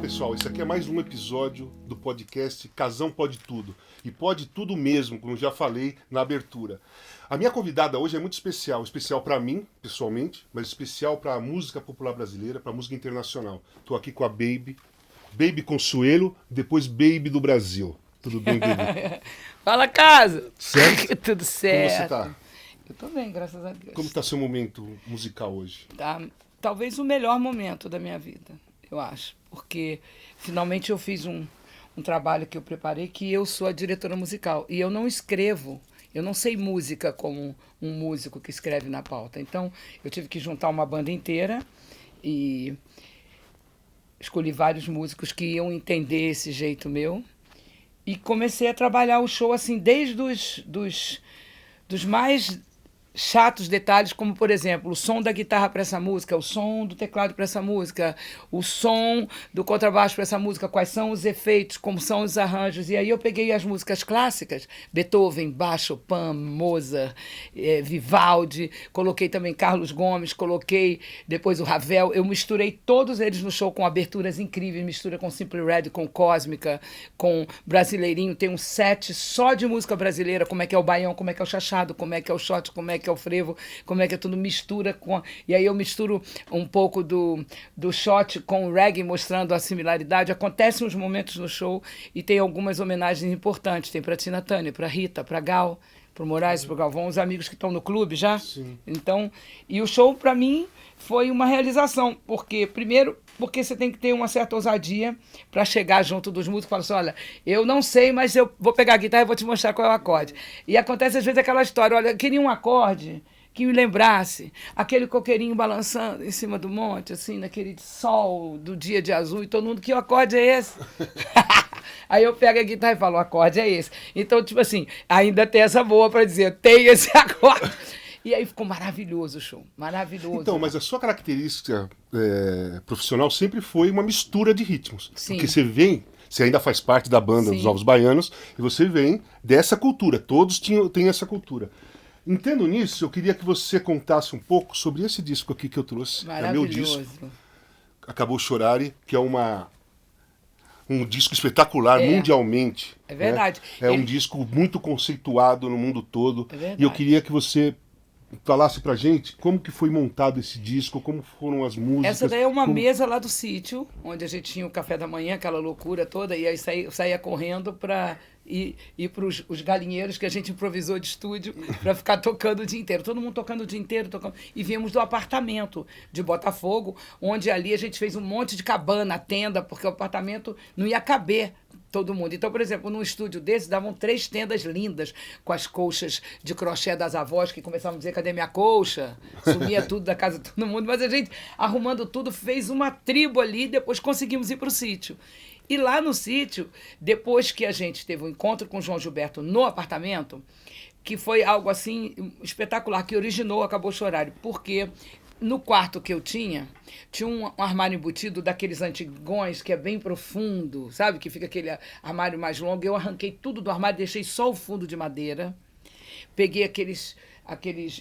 pessoal, esse aqui é mais um episódio do podcast Casão Pode Tudo. E pode tudo mesmo, como já falei na abertura. A minha convidada hoje é muito especial. Especial para mim, pessoalmente, mas especial para a música popular brasileira, para a música internacional. Estou aqui com a Baby Consuelo, depois Baby do Brasil. Tudo bem, Baby? Fala, casa! Certo? Tudo certo. Como você tá? Eu tô bem, graças a Deus. Como está seu momento musical hoje? Tá, talvez o melhor momento da minha vida, eu acho. Porque finalmente eu fiz um trabalho que eu preparei, que eu sou a diretora musical. E eu não escrevo, eu não sei música como um músico que escreve na pauta. Então, eu tive que juntar uma banda inteira e escolhi vários músicos que iam entender esse jeito meu. E comecei a trabalhar o show assim, desde dos mais chatos detalhes, como, por exemplo, o som da guitarra para essa música, o som do teclado para essa música, o som do contrabaixo para essa música, quais são os efeitos, como são os arranjos. E aí eu peguei as músicas clássicas, Beethoven, Bach, Chopin, Mozart, Vivaldi, coloquei também Carlos Gomes, coloquei depois o Ravel. Eu misturei todos eles no show com aberturas incríveis, mistura com Simply Red, com Cósmica, com Brasileirinho. Tem um set só de música brasileira, como é que é o baião, como é que é o chachado, como é que é o shot, como é que é o frevo, como é que é tudo mistura com... E aí eu misturo um pouco do shot com o reggae, mostrando a similaridade. Acontecem uns momentos no show e tem algumas homenagens importantes. Tem para Tina Turner, para Rita, para Gal, para o Moraes, para o Galvão, os amigos que estão no clube já. Sim. Então, e o show, para mim, foi uma realização. Porque, primeiro, porque você tem que ter uma certa ousadia para chegar junto dos músicos e falar assim, olha, eu não sei, mas eu vou pegar a guitarra e vou te mostrar qual é o acorde. E acontece às vezes aquela história, olha, eu queria um acorde que me lembrasse aquele coqueirinho balançando em cima do monte, assim, naquele sol do dia de azul, e todo mundo, que acorde é esse? Aí eu pego a guitarra e falo, o acorde é esse. Então, tipo assim, ainda tem essa boa para dizer, tem esse acorde. E aí ficou maravilhoso o show, maravilhoso. Então, mas a sua característica profissional sempre foi uma mistura de ritmos. Sim. Porque você ainda faz parte da banda dos Sim. Novos Baianos, e você vem dessa cultura, todos têm essa cultura. Entendo nisso, eu queria que você contasse um pouco sobre esse disco aqui que eu trouxe. É meu disco, Acabou Chorare, que é um disco espetacular mundialmente. É verdade. Né? É um disco muito conceituado no mundo todo. É verdade. E eu queria que você falasse pra gente como que foi montado esse disco, como foram as músicas. Essa daí é uma mesa lá do sítio, onde a gente tinha o café da manhã, aquela loucura toda, e aí saía correndo para ir para os galinheiros que a gente improvisou de estúdio para ficar tocando o dia inteiro. Todo mundo tocando o dia inteiro, tocando. E viemos do apartamento de Botafogo, onde ali a gente fez um monte de cabana, tenda, porque o apartamento não ia caber todo mundo. Então, por exemplo, num estúdio desse, davam 3 tendas lindas, com as colchas de crochê das avós, que começavam a dizer, cadê minha colcha? Sumia tudo da casa de todo mundo. Mas a gente, arrumando tudo, fez uma tribo ali, e depois conseguimos ir para o sítio. E lá no sítio, depois que a gente teve um encontro com o João Gilberto no apartamento, que foi algo assim espetacular, que originou Acabou Chorare, porque no quarto que eu tinha um armário embutido daqueles antigões que é bem profundo, sabe? Que fica aquele armário mais longo. Eu arranquei tudo do armário, deixei só o fundo de madeira. Peguei aqueles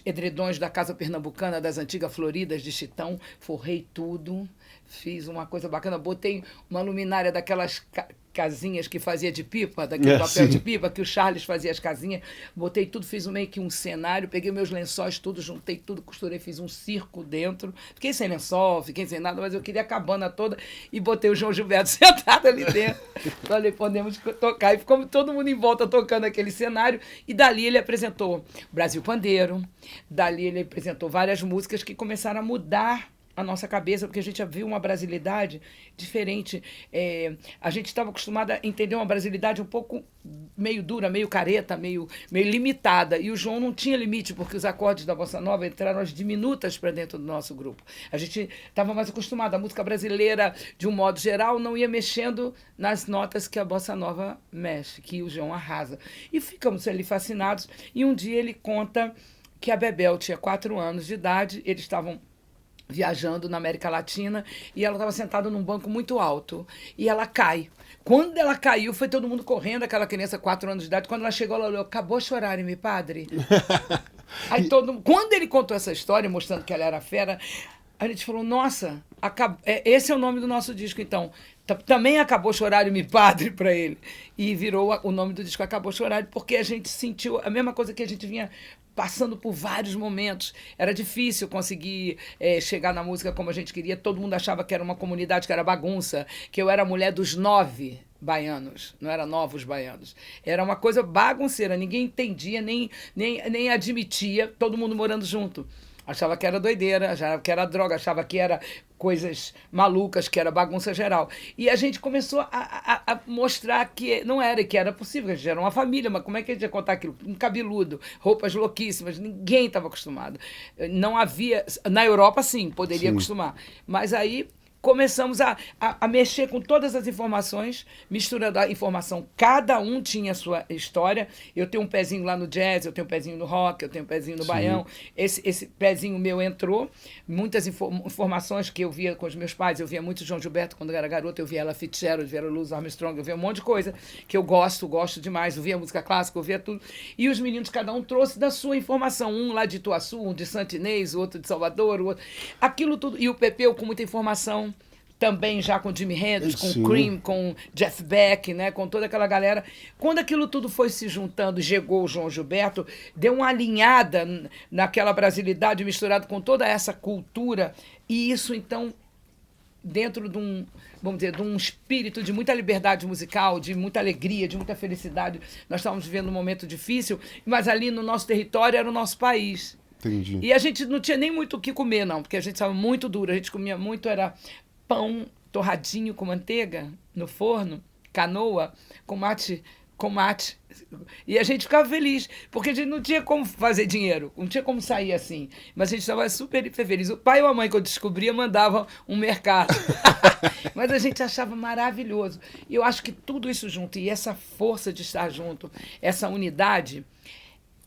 edredões da Casa Pernambucana, das antigas Floridas de Chitão, forrei tudo, fiz uma coisa bacana, botei uma luminária daquelas casinhas que fazia de pipa, daquele papel de pipa, que o Charles fazia as casinhas, botei tudo, fiz meio que um cenário, peguei meus lençóis, tudo, juntei tudo, costurei, fiz um circo dentro, fiquei sem lençol, fiquei sem nada, mas eu queria a cabana toda, e botei o João Gilberto sentado ali dentro, falei, podemos tocar, e ficou todo mundo em volta tocando aquele cenário, e dali ele apresentou Brasil Pandeiro, dali ele apresentou várias músicas que começaram a mudar a nossa cabeça, porque a gente já viu uma brasilidade diferente. A gente estava acostumado a entender uma brasilidade um pouco meio dura, meio careta, meio limitada. E o João não tinha limite, porque os acordes da Bossa Nova entraram as diminutas para dentro do nosso grupo. A gente estava mais acostumado. A música brasileira, de um modo geral, não ia mexendo nas notas que a Bossa Nova mexe, que o João arrasa. E ficamos ali fascinados. E um dia ele conta que a Bebel tinha 4 anos de idade, eles estavam viajando na América Latina, e ela estava sentada num banco muito alto, e ela cai. Quando ela caiu, foi todo mundo correndo, aquela criança, 4 anos de idade. Quando ela chegou, ela olhou, acabou chorar, meu padre. Aí quando ele contou essa história, mostrando que ela era fera, a gente falou, nossa, esse é o nome do nosso disco, então. Também Acabou Chorar Mi Padre para ele. E virou o nome do disco Acabou Chorar, porque a gente sentiu a mesma coisa que a gente vinha passando por vários momentos. Era difícil conseguir chegar na música como a gente queria. Todo mundo achava que era uma comunidade, que era bagunça, que eu era a mulher dos 9 baianos, não era novos baianos. Era uma coisa bagunceira, ninguém entendia, nem admitia, todo mundo morando junto. Achava que era doideira, achava que era droga, achava que era coisas malucas, que era bagunça geral. E a gente começou a mostrar que não era, que era possível, que a gente era uma família, mas como é que a gente ia contar aquilo? Um cabeludo, roupas louquíssimas, ninguém estava acostumado. Não havia... Na Europa, sim, poderia acostumar. Mas aí começamos a mexer com todas as informações, misturando a informação. Cada um tinha a sua história. Eu tenho um pezinho lá no jazz, eu tenho um pezinho no rock, eu tenho um pezinho no baião. Esse pezinho meu entrou. Muitas informações que eu via com os meus pais. Eu via muito João Gilberto quando eu era garota. Eu via Ella Fitzgerald, eu via Louis Armstrong, eu via um monte de coisa que eu gosto demais. Eu via música clássica, eu via tudo. E os meninos, cada um trouxe da sua informação. Um lá de Ituaçu, um de Santo Inês, o outro de Salvador, o outro... Aquilo tudo. E o Pepeu com muita informação. Também já com Jimi Hendrix, com Cream, com Jeff Beck, né, com toda aquela galera. Quando aquilo tudo foi se juntando, chegou o João Gilberto, deu uma alinhada naquela brasilidade misturada com toda essa cultura, e isso, então, dentro de um, vamos dizer, de um espírito de muita liberdade musical, de muita alegria, de muita felicidade. Nós estávamos vivendo um momento difícil, mas ali no nosso território era o nosso país. Entendi. E a gente não tinha nem muito o que comer, não, porque a gente estava muito duro, a gente comia muito, era... pão torradinho com manteiga no forno, canoa, com mate. E a gente ficava feliz, porque a gente não tinha como fazer dinheiro, não tinha como sair assim. Mas a gente estava super feliz. O pai ou a mãe, que eu descobria, mandavam um mercado. Mas a gente achava maravilhoso. E eu acho que tudo isso junto, e essa força de estar junto, essa unidade...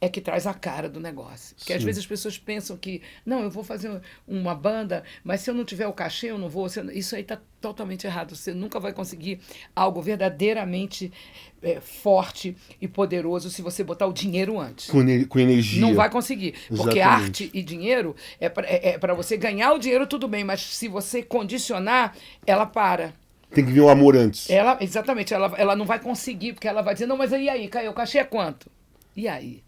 é que traz a cara do negócio. Porque às vezes as pessoas pensam que, não, eu vou fazer uma banda, mas se eu não tiver o cachê, eu não vou. Isso aí está totalmente errado. Você nunca vai conseguir algo verdadeiramente forte e poderoso se você botar o dinheiro antes. Com energia. Não vai conseguir. Porque Exatamente. arte e dinheiro é para você ganhar o dinheiro, tudo bem, mas se você condicionar, ela para. Tem que vir o amor antes. Exatamente. Ela não vai conseguir, porque ela vai dizer, não, mas e aí, Caio, o cachê é quanto? E aí?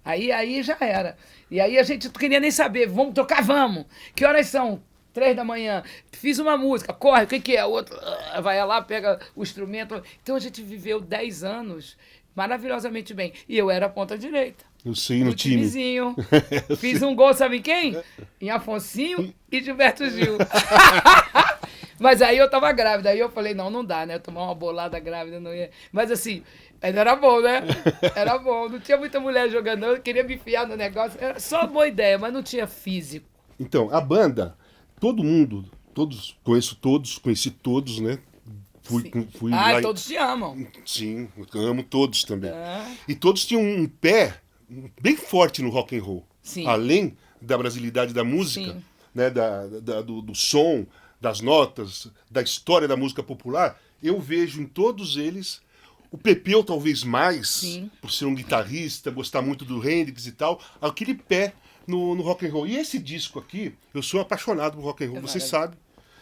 Aí já era. E aí a gente não queria nem saber. Vamos tocar? Vamos. Que horas são? 3 da manhã. Fiz uma música. Corre. O que é? O outro vai lá, pega o instrumento. Então a gente viveu 10 anos maravilhosamente bem. E eu era a ponta direita. Eu sei, no time. Timezinho. Fiz um gol, sabe quem? Em Afonsinho e Gilberto Gil. Mas aí eu tava grávida. Aí eu falei, não dá, né? Tomar uma bolada grávida não ia... Mas assim... ainda era bom, né? Era bom. Não tinha muita mulher jogando, eu queria me enfiar no negócio. Era só uma boa ideia, mas não tinha físico. Então, a banda, todo mundo, conheci todos, né? Fui lá. Todos te amam. Sim, eu amo todos também. E todos tinham um pé bem forte no rock and roll. Sim. Além da brasilidade da música, né? Do som, das notas, da história da música popular, eu vejo em todos eles... O Pepeu, talvez mais, por ser um guitarrista, gostar muito do Hendrix e tal, aquele pé no rock and roll. E esse disco aqui, eu sou apaixonado por rock and roll, você sabe.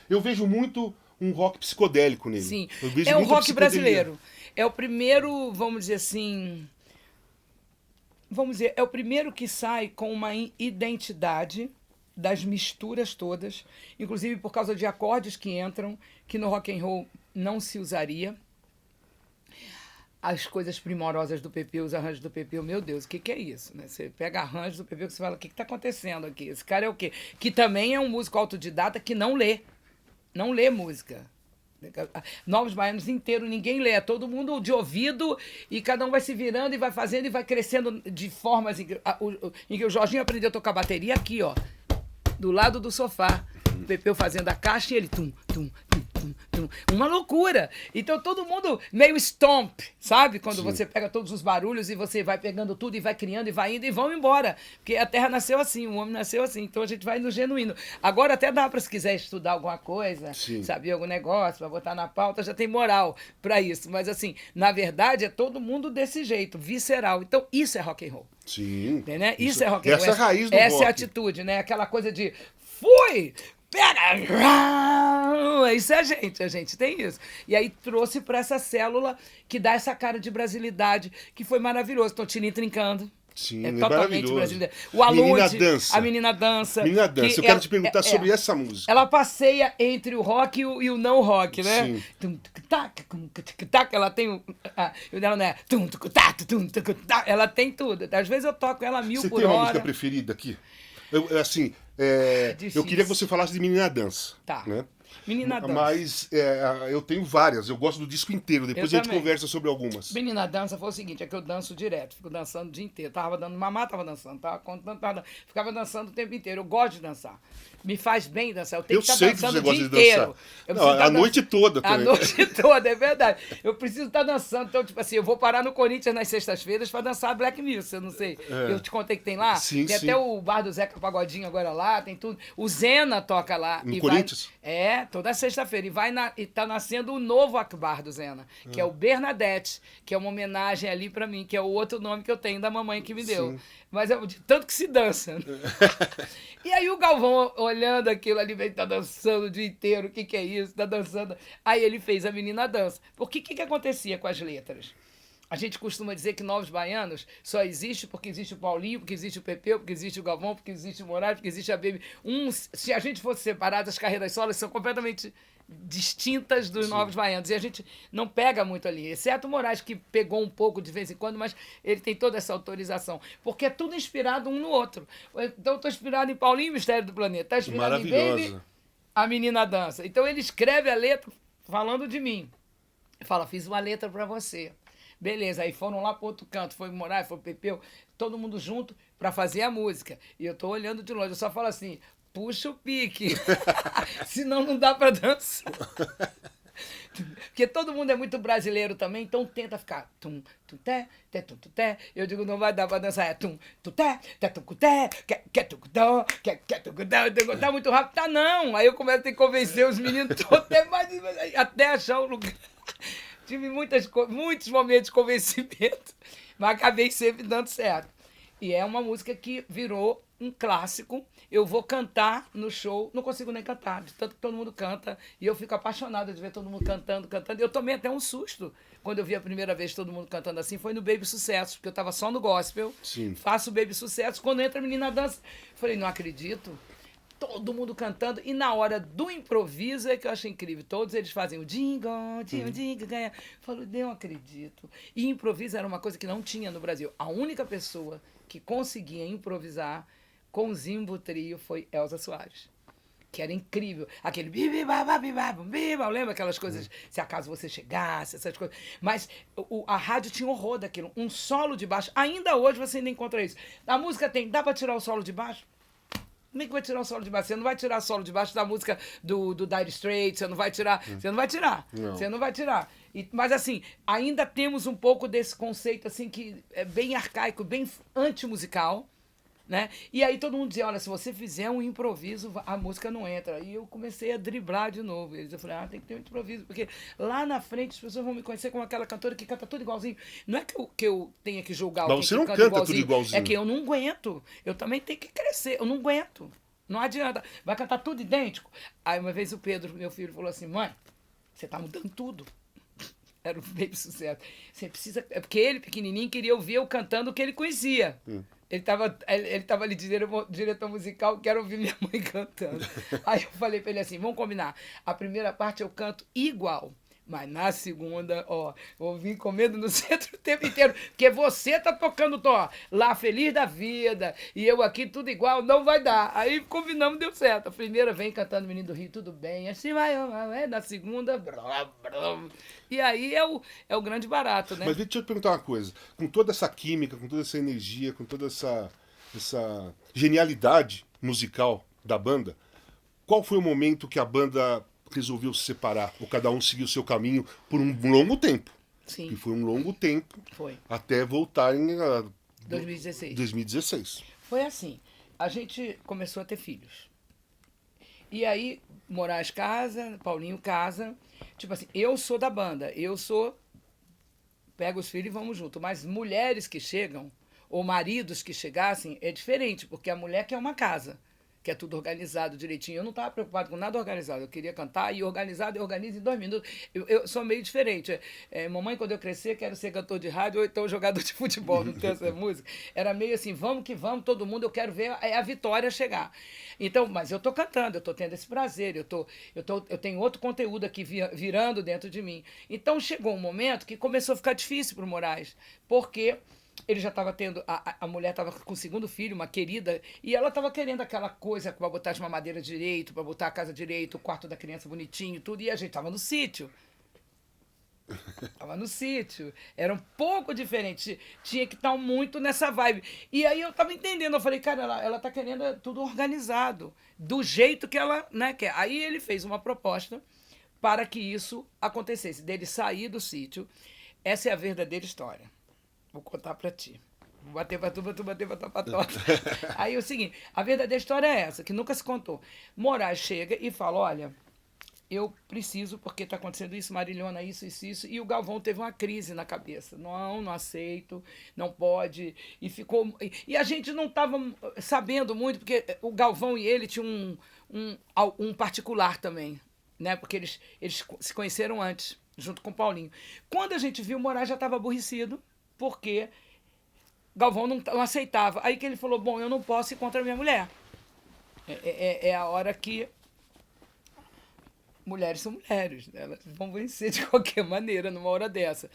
Eu vejo muito um rock psicodélico nele. Sim, eu vejo é o rock brasileiro. É o primeiro, vamos dizer assim... é o primeiro que sai com uma identidade das misturas todas, inclusive por causa de acordes que entram, que no rock and roll não se usaria. As coisas primorosas do Pepeu, os arranjos do Pepeu, meu Deus, o que é isso? Né? Você pega arranjos do Pepeu que você fala, o que está acontecendo aqui? Esse cara é o quê? Que também é um músico autodidata que não lê música. Novos Baianos inteiro, ninguém lê, é todo mundo de ouvido e cada um vai se virando e vai fazendo e vai crescendo de formas em que o Jorginho aprendeu a tocar bateria aqui, ó, do lado do sofá. O Pepeu fazendo a caixa e ele tum, tum, tum, tum, tum. Uma loucura. Então todo mundo meio stomp, sabe? Quando você pega todos os barulhos e você vai pegando tudo e vai criando e vai indo e vão embora. Porque a terra nasceu assim, o homem nasceu assim. Então a gente vai no genuíno. Agora até dá para, se quiser estudar alguma coisa, saber algum negócio, para botar na pauta, já tem moral para isso. Mas assim, na verdade é todo mundo desse jeito, visceral. Então isso é rock and roll. Sim. Né? Isso é rock and roll. Essa é a raiz do rock. Essa é a atitude, né? Aquela coisa de fui! pega! Isso é a gente tem isso. E aí trouxe para essa célula que dá essa cara de brasilidade, que foi maravilhoso. Então, Tininho trincando. Sim, É é totalmente maravilhoso. brasileiro. O Alude, Menina Dança. a Menina Dança. Menina Dança, eu quero te perguntar sobre essa música. Ela passeia entre o rock e o não rock, né? Sim. Ela tem o dela não é. Ela tem tudo. Às vezes eu toco ela 1000 Você por tem uma hora. música preferida aqui? Assim, difícil. eu queria que você falasse de Menina Dança. Tá. Né? Menina Dança. Mas eu tenho várias, eu gosto do disco inteiro, depois a gente também. conversa sobre algumas. Menina Dança foi o seguinte, é que eu danço direto, fico dançando o dia inteiro. Tava dando mamar, tava dançando, tava contando, ficava dançando o tempo inteiro. Eu gosto de dançar. Me faz bem dançar. Eu tenho que estar dançando o dia inteiro. A noite toda também. A noite toda, é verdade. Eu preciso estar dançando. Então, tipo assim, eu vou parar no Corinthians nas sextas-feiras pra dançar Black Music, eu não sei. Eu te contei que tem lá? Sim, tem sim. até o bar do Zeca Pagodinho agora lá, tem tudo. O Zena toca lá. No Corinthians? Toda sexta-feira. E tá nascendo o novo Akbar do Zena, que é o Bernadette, que é uma homenagem ali pra mim, que é o outro nome que eu tenho da mamãe que me deu. Sim. Mas é de tanto que se dança. E aí o Galvão, olhando aquilo ali, ele tá dançando o dia inteiro, o que é isso? Tá dançando. Aí ele fez a Menina Dança. Porque o que acontecia com as letras? A gente costuma dizer que Novos Baianos só existe porque existe o Paulinho, porque existe o Pepeu, porque existe o Galvão, porque existe o Moraes, porque existe a Baby. Se a gente fosse separar, as carreiras solas são completamente distintas dos Novos Baianos. E a gente não pega muito ali, exceto o Moraes, que pegou um pouco de vez em quando, mas ele tem toda essa autorização. Porque é tudo inspirado um no outro. Então eu estou inspirado em Paulinho, Mistério do Planeta. Está inspirado em Baby, a Menina Dança. Então ele escreve a letra falando de mim. Fala, fiz uma letra para você. Beleza, aí foram lá para outro canto, foi o Moraes, foi o Pepeu, todo mundo junto para fazer a música. E eu tô olhando de longe, eu só falo assim, puxa o pique, senão não dá para dançar. Porque todo mundo é muito brasileiro também, então tenta ficar tum, tum, té, té, tum, tum, té. Eu digo, não vai dar para dançar, é tum, tum, té, té, tum, té, que tum, dó, que tum, dó, tá muito rápido, tá não. Aí eu começo a ter que convencer os meninos até achar o lugar. Tive muitos momentos de convencimento, mas acabei sempre dando certo. E é uma música que virou um clássico. Eu vou cantar no show, não consigo nem cantar, de tanto que todo mundo canta. E eu fico apaixonada de ver todo mundo cantando. Eu tomei até um susto quando eu vi a primeira vez todo mundo cantando assim. Foi no Baby Sucesso, porque eu estava só no gospel. Sim. Faço Baby Sucesso. Quando entra a Menina Dança, falei, não acredito. Todo mundo cantando, e na hora do improviso é que eu achei incrível. Todos eles fazem o jingle, ganha. Falei, não acredito. E improviso era uma coisa que não tinha no Brasil. A única pessoa que conseguia improvisar com o Zimbo Trio foi Elza Soares. Que era incrível. Aquele biba, lembra aquelas coisas? Se acaso você chegasse, essas coisas. Mas a rádio tinha horror daquilo. Um solo de baixo. Ainda hoje você ainda encontra isso. A música dá pra tirar o solo de baixo? Como é que vai tirar o solo de baixo? Você não vai tirar o solo de baixo da música do Dire Straits, você não vai tirar. Você não vai tirar. Não. Você não vai tirar. Mas assim, ainda temos um pouco desse conceito assim que é bem arcaico, bem antimusical, né? E aí todo mundo dizia, olha, se você fizer um improviso, a música não entra. E eu comecei a driblar de novo. Eu falei, tem que ter um improviso, porque lá na frente as pessoas vão me conhecer como aquela cantora que canta tudo igualzinho. Não é que eu tenha que julgar alguém Mas você que não canta canta igualzinho. tudo igualzinho. É que eu não aguento. Eu também tenho que crescer. Eu não aguento. Não adianta. Vai cantar tudo idêntico. Aí uma vez o Pedro, meu filho, falou assim, mãe, você tá mudando tudo. Era um Baby Sucesso. Você precisa... É porque ele, pequenininho, queria ouvir eu cantando o que ele conhecia. Ele tava ali de diretor musical, quero ouvir minha mãe cantando. Aí eu falei pra ele assim, vamos combinar. A primeira parte eu canto igual. Mas na segunda, vou vir comendo no centro o tempo inteiro. Porque você tá tocando, lá feliz da vida. E eu aqui tudo igual, não vai dar. Aí combinamos, deu certo. A primeira vem cantando Menino do Rio, tudo bem. Assim vai, na segunda, E aí é o grande barato, né? Mas deixa eu te perguntar uma coisa. Com toda essa química, com toda essa energia, com toda essa genialidade musical da banda, qual foi o momento que a banda resolveu se separar? Ou cada um seguiu o seu caminho por um longo tempo? Sim. E foi um longo tempo. Foi. Até voltarem a 2016. Foi assim. A gente começou a ter filhos. E aí, Moraes casa, Paulinho casa. Tipo assim, eu sou da banda. Pego os filhos e vamos junto. Mas mulheres que chegam, ou maridos que chegassem, é diferente. Porque a mulher quer uma casa. que é tudo organizado direitinho. Eu não estava preocupado com nada organizado. Eu queria cantar e organizado, eu organizo em 2 minutos. Eu sou meio diferente. Mamãe, quando eu crescer, quero ser cantor de rádio ou então jogador de futebol, não tem essa música. Era meio assim, vamos que vamos, todo mundo, eu quero ver a vitória chegar. Então, mas eu estou cantando, eu estou tendo esse prazer, eu tenho outro conteúdo aqui virando dentro de mim. Então chegou um momento que começou a ficar difícil para o Moraes, porque ele já estava tendo. A mulher estava com o segundo filho, uma querida, e ela estava querendo aquela coisa para botar de mamadeira direito, para botar a casa direito, o quarto da criança bonitinho, tudo, e a gente estava no sítio. Estava no sítio. Era um pouco diferente. Tinha que estar muito nessa vibe. E aí eu estava entendendo. Eu falei, cara, ela tá querendo tudo organizado. Do jeito que ela, né, quer. Aí ele fez uma proposta para que isso acontecesse. Dele sair do sítio. Essa é a verdadeira história. Vou contar para ti. Vou bater pra tu, bater pra tua patota. Aí é o seguinte, a verdadeira história é essa, que nunca se contou. Moraes chega e fala, olha, eu preciso, porque está acontecendo isso, Marilhona, isso. E o Galvão teve uma crise na cabeça. Não aceito, não pode. E ficou. E a gente não estava sabendo muito, porque o Galvão e ele tinham um particular também, né? Porque eles se conheceram antes, junto com o Paulinho. Quando a gente viu, o Moraes já estava aborrecido, porque Galvão não aceitava. Aí que ele falou, bom, eu não posso ir contra a minha mulher. É a hora que mulheres são mulheres, né? Elas vão vencer de qualquer maneira numa hora dessa.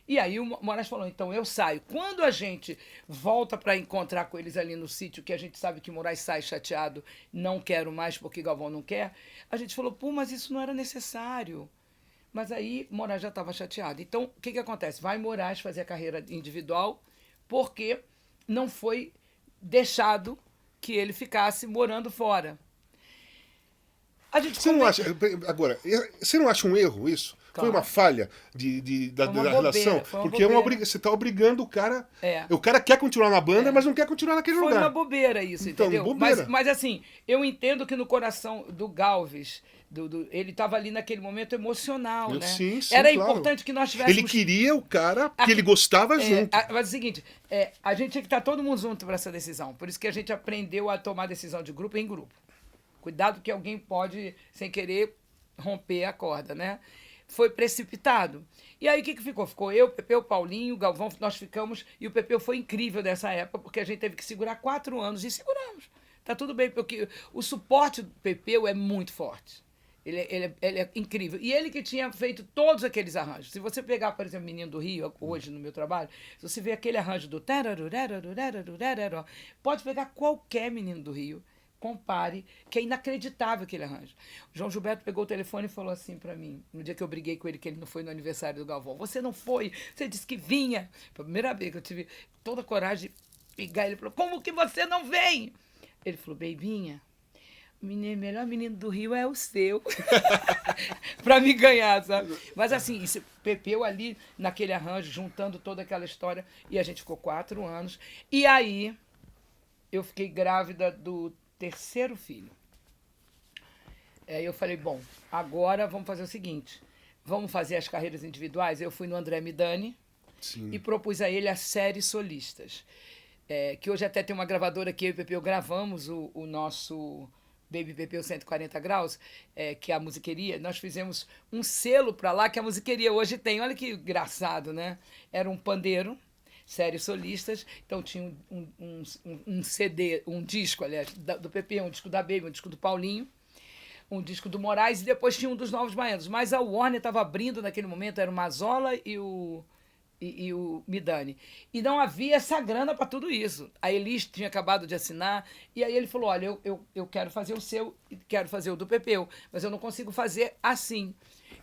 E aí o Moraes falou, então eu saio. Quando a gente volta para encontrar com eles ali no sítio, que a gente sabe que Moraes sai chateado, não quero mais porque Galvão não quer, a gente falou, pô, mas isso não era necessário. Mas aí Moraes já estava chateado. Então, o que acontece? Vai Moraes fazer a carreira individual porque não foi deixado que ele ficasse morando fora. Você não acha, agora, você não acha um erro isso? Claro. Foi uma falha da relação? Porque você está obrigando o cara. O cara quer continuar na banda, mas não quer continuar naquele lugar. Foi uma bobeira isso, então, entendeu? Bobeira. Mas assim, eu entendo que no coração do Galvez, ele estava ali naquele momento emocional, né? Sim, era claro. Importante que nós tivéssemos. Ele queria o cara que ele gostava junto. Mas é o seguinte, a gente tinha que estar todo mundo junto para essa decisão. Por isso que a gente aprendeu a tomar decisão de grupo em grupo. Cuidado que alguém pode, sem querer, romper a corda, né? Foi precipitado. E aí o que ficou? Ficou eu, Pepeu, Paulinho, Galvão, nós ficamos, e o Pepeu foi incrível nessa época, porque a gente teve que segurar 4 anos, e seguramos. Tá tudo bem, porque o suporte do Pepeu é muito forte. Ele é incrível. E ele que tinha feito todos aqueles arranjos. Se você pegar, por exemplo, Menino do Rio, hoje no meu trabalho, se você vê aquele arranjo do... Pode pegar qualquer Menino do Rio, compare, que é inacreditável aquele arranjo. O João Gilberto pegou o telefone e falou assim para mim, no dia que eu briguei com ele, que ele não foi no aniversário do Galvão. Você não foi, você disse que vinha. Foi a primeira vez que eu tive toda a coragem de pegar ele. Ele falou, como que você não vem? Ele falou, Beibinha, o melhor menino do Rio é o seu. Para me ganhar, sabe? Mas assim, isso Pepeu ali naquele arranjo, juntando toda aquela história, e a gente ficou 4 anos. E aí eu fiquei grávida do 3º filho. Aí eu falei, bom, agora vamos fazer o seguinte, vamos fazer as carreiras individuais. Eu fui no André Midani. Sim. E propus a ele a série Solistas, que hoje até tem uma gravadora que eu e o Pepeu gravamos o nosso Baby Pepeu 140 Graus, que é a musiqueria. Nós fizemos um selo para lá que a musiqueria hoje tem. Olha que engraçado, né? Era um pandeiro, série Solistas, então tinha um CD, um disco, aliás, do Pepe, um disco da Baby, um disco do Paulinho, um disco do Moraes, e depois tinha um dos Novos Baianos. Mas a Warner estava abrindo naquele momento, era o Mazola e o Midani. E não havia essa grana para tudo isso. A Elis tinha acabado de assinar, e aí ele falou, olha, eu quero fazer o seu, quero fazer o do Pepeu, mas eu não consigo fazer assim.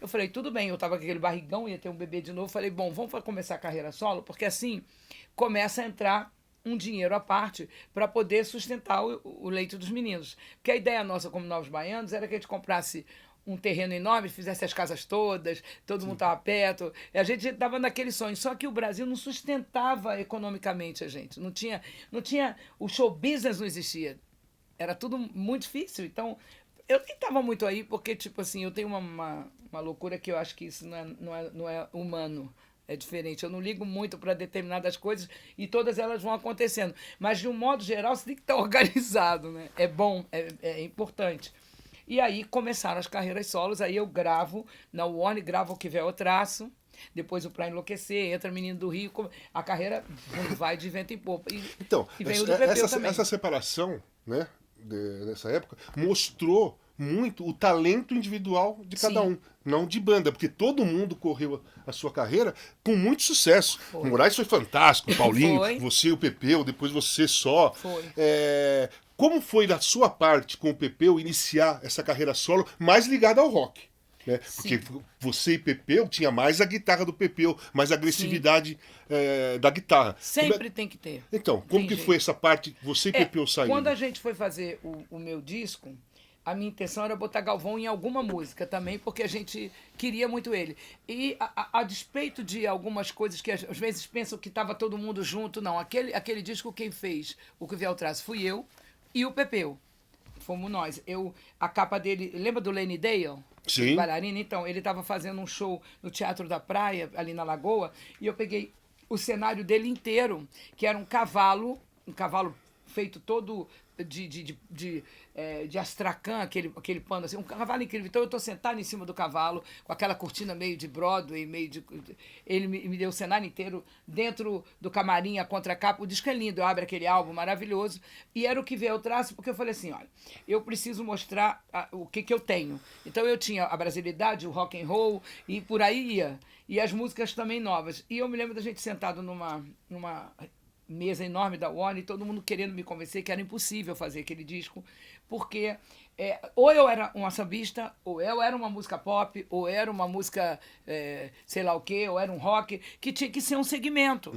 Eu falei, tudo bem, eu estava com aquele barrigão, ia ter um bebê de novo. Falei, bom, vamos começar a carreira solo, porque assim começa a entrar um dinheiro à parte para poder sustentar o leite dos meninos. Porque a ideia nossa, como Novos Baianos, era que a gente comprasse um terreno enorme, fizesse as casas todas, todo mundo estava perto. A gente estava naquele sonho. Só que o Brasil não sustentava economicamente a gente. Não tinha o show business não existia. Era tudo muito difícil. Então, eu nem estava muito aí, porque, tipo assim, eu tenho uma loucura que eu acho que isso não é humano. é diferente. Eu não ligo muito para determinadas coisas e todas elas vão acontecendo. Mas, de um modo geral, você tem que estar organizado, né? É bom, é importante. E aí começaram as carreiras solos, aí eu gravo na Warner, gravo o Que Véu Eu Traço, depois o Pra Enlouquecer, entra Menino do Rio, a carreira vai de vento em popa. Então, e vem o do Pepeu também. essa separação, né, nessa época, mostrou muito o talento individual de cada um, não de banda, porque todo mundo correu a sua carreira com muito sucesso. O Moraes foi fantástico, o Paulinho, você e o Pepeu, depois você só. Foi. Como foi da sua parte com o Pepeu iniciar essa carreira solo mais ligada ao rock? Né? Porque você e Pepeu tinha mais a guitarra do Pepeu, mais a agressividade da guitarra. Sempre tem que ter. Então, como que foi essa parte, você e Pepeu saindo? Quando a gente foi fazer o meu disco, a minha intenção era botar Galvão em alguma música também, porque a gente queria muito ele. E a despeito de algumas coisas que às vezes pensam que estava todo mundo junto, não. Aquele disco quem fez o Que Véu Eu Traço fui eu e o Pepeu. Fomos nós. A capa dele, lembra do Lenny Dale? Sim. Bailarina? Então, ele estava fazendo um show no Teatro da Praia, ali na Lagoa, e eu peguei o cenário dele inteiro, que era um cavalo feito todo de astracan, aquele pano assim, um cavalo incrível. Então eu estou sentado em cima do cavalo, com aquela cortina meio de Broadway, ele me deu o cenário inteiro dentro do camarim, a contracapa. O disco é lindo, eu abro aquele álbum maravilhoso. E era o Que Véu Eu Traço, porque eu falei assim, olha, eu preciso mostrar o que eu tenho. Então eu tinha a brasilidade, o rock and roll, e por aí ia. E as músicas também novas. E eu me lembro da gente sentado numa mesa enorme da Warner, e todo mundo querendo me convencer que era impossível fazer aquele disco, porque ou eu era uma sambista, ou eu era uma música pop, ou era uma música sei lá o quê, ou era um rock, que tinha que ser um segmento.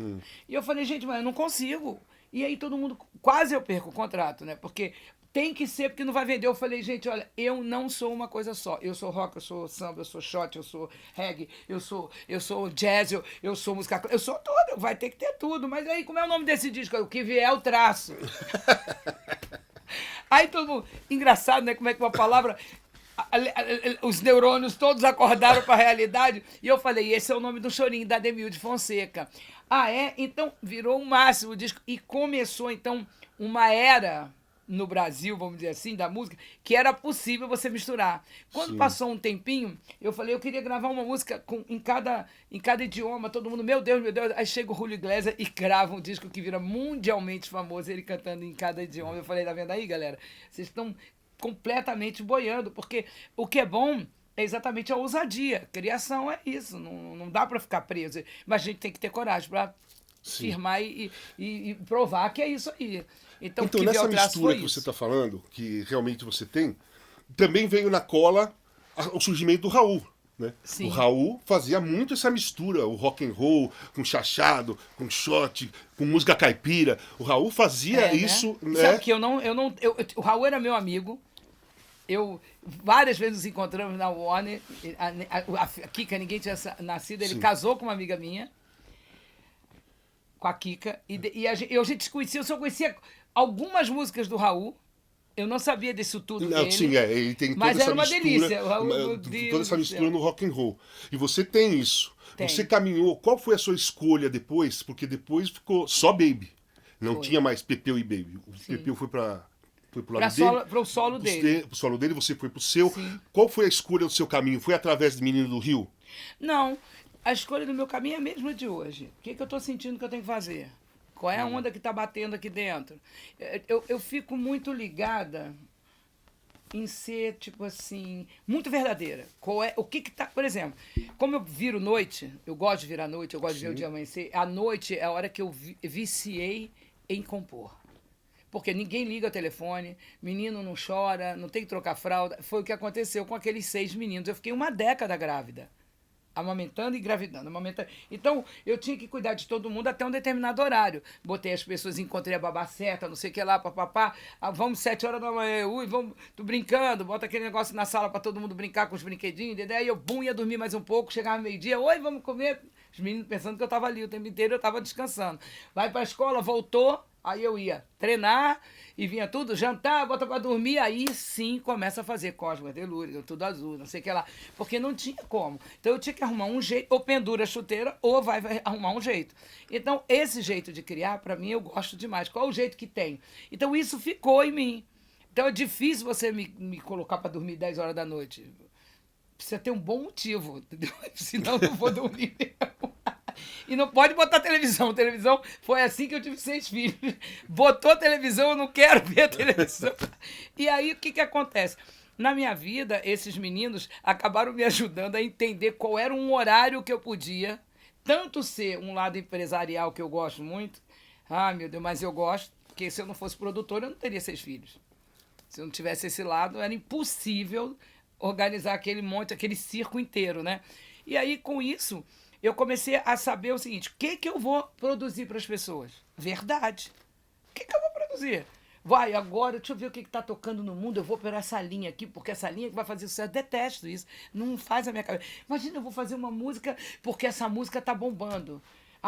E eu falei, gente, mas eu não consigo. E aí todo mundo, quase eu perco o contrato, né? Porque tem que ser, porque não vai vender. Eu falei, gente, olha, eu não sou uma coisa só. Eu sou rock, eu sou samba, eu sou shot, eu sou reggae, eu sou jazz, eu sou música... Eu sou tudo, vai ter que ter tudo. Mas aí, como é o nome desse disco? O Que Vier Eu Traço. Aí todo mundo... Engraçado, né? Como é que uma palavra... Os neurônios todos acordaram para a realidade. E eu falei, esse é o nome do chorinho, da Ademil de Fonseca. Ah, é? Então, virou o máximo o disco. E começou, então, uma era... no Brasil, vamos dizer assim, da música, que era possível você misturar. Quando passou um tempinho, eu falei, eu queria gravar uma música em cada idioma, todo mundo, meu Deus, aí chega o Julio Iglesias e grava um disco que vira mundialmente famoso, ele cantando em cada idioma. Eu falei, tá vendo aí, galera? Vocês estão completamente boiando, porque o que é bom é exatamente a ousadia. Criação é isso, não dá para ficar preso, mas a gente tem que ter coragem para firmar e provar que é isso aí. Então nessa mistura que você está falando, que realmente você tem, também veio na cola o surgimento do Raul. Né? Sim. O Raul fazia muito essa mistura, o rock and roll, com chachado, com shot, com música caipira. O Raul fazia isso. Né? Sabe que o Raul era meu amigo. Várias vezes nos encontramos na Warner. A Kika, ninguém tinha nascido. Ele casou com uma amiga minha, com a Kika. E a gente se conhecia, eu só conhecia algumas músicas do Raul. Eu não sabia disso tudo dele. Sim, ele tem mas toda era uma mistura, delícia. Toda essa mistura no rock and roll. E você tem isso. Tem. Você caminhou. Qual foi a sua escolha depois? Porque depois ficou só Baby. Não tinha mais Pepeu e Baby. O Pepeu foi pro lado dele. Para o solo dele. Pro solo dele, você foi pro seu. Sim. Qual foi a escolha do seu caminho? Foi através do Menino do Rio? Não. A escolha do meu caminho é a mesma de hoje. O que eu estou sentindo que eu tenho que fazer? Qual é a onda que está batendo aqui dentro? Eu fico muito ligada em ser, tipo assim, muito verdadeira. O que tá... Por exemplo, como eu viro noite, eu gosto de virar noite, eu gosto de ver o dia amanhecer, a noite é a hora que eu viciei em compor. Porque ninguém liga o telefone, menino não chora, não tem que trocar fralda. Foi o que aconteceu com aqueles 6 meninos. Eu fiquei uma década grávida. Amamentando e engravidando, amamentando. Então, eu tinha que cuidar de todo mundo até um determinado horário. Botei as pessoas, encontrei a babá certa, não sei o que lá, papapá. Vamos 7 horas da manhã, vamos, tô brincando, bota aquele negócio na sala para todo mundo brincar com os brinquedinhos. Daí eu, ia dormir mais um pouco, chegava meio-dia, vamos comer. Os meninos pensando que eu estava ali o tempo inteiro, eu estava descansando. Vai para a escola, voltou, Aí eu ia treinar e vinha tudo, jantar, bota pra dormir, aí sim começa a fazer Cosmo, Telúrica, Tudo Azul, não sei o que lá. Porque não tinha como. Então eu tinha que arrumar um jeito, ou pendura a chuteira, ou vai arrumar um jeito. Então esse jeito de criar, pra mim, eu gosto demais. Qual é o jeito que tem? Então isso ficou em mim. Então é difícil você me colocar pra dormir 10 horas da noite. Precisa ter um bom motivo, entendeu? Senão eu não vou dormir mesmo. E não pode botar televisão. Televisão foi assim que eu tive 6 filhos. Botou televisão, eu não quero ver a televisão. E aí, o que acontece? Na minha vida, esses meninos acabaram me ajudando a entender qual era um horário que eu podia, tanto ser um lado empresarial que eu gosto muito, meu Deus, mas eu gosto, porque se eu não fosse produtora, eu não teria 6 filhos. Se eu não tivesse esse lado, era impossível organizar aquele circo inteiro, né? E aí, com isso, eu comecei a saber o seguinte: o que eu vou produzir para as pessoas? Verdade. O que eu vou produzir? Vai, agora, deixa eu ver o que está tocando no mundo, eu vou pegar essa linha aqui, porque essa linha que vai fazer sucesso. Detesto isso, não faz a minha cabeça. Imagina, eu vou fazer uma música porque essa música está bombando.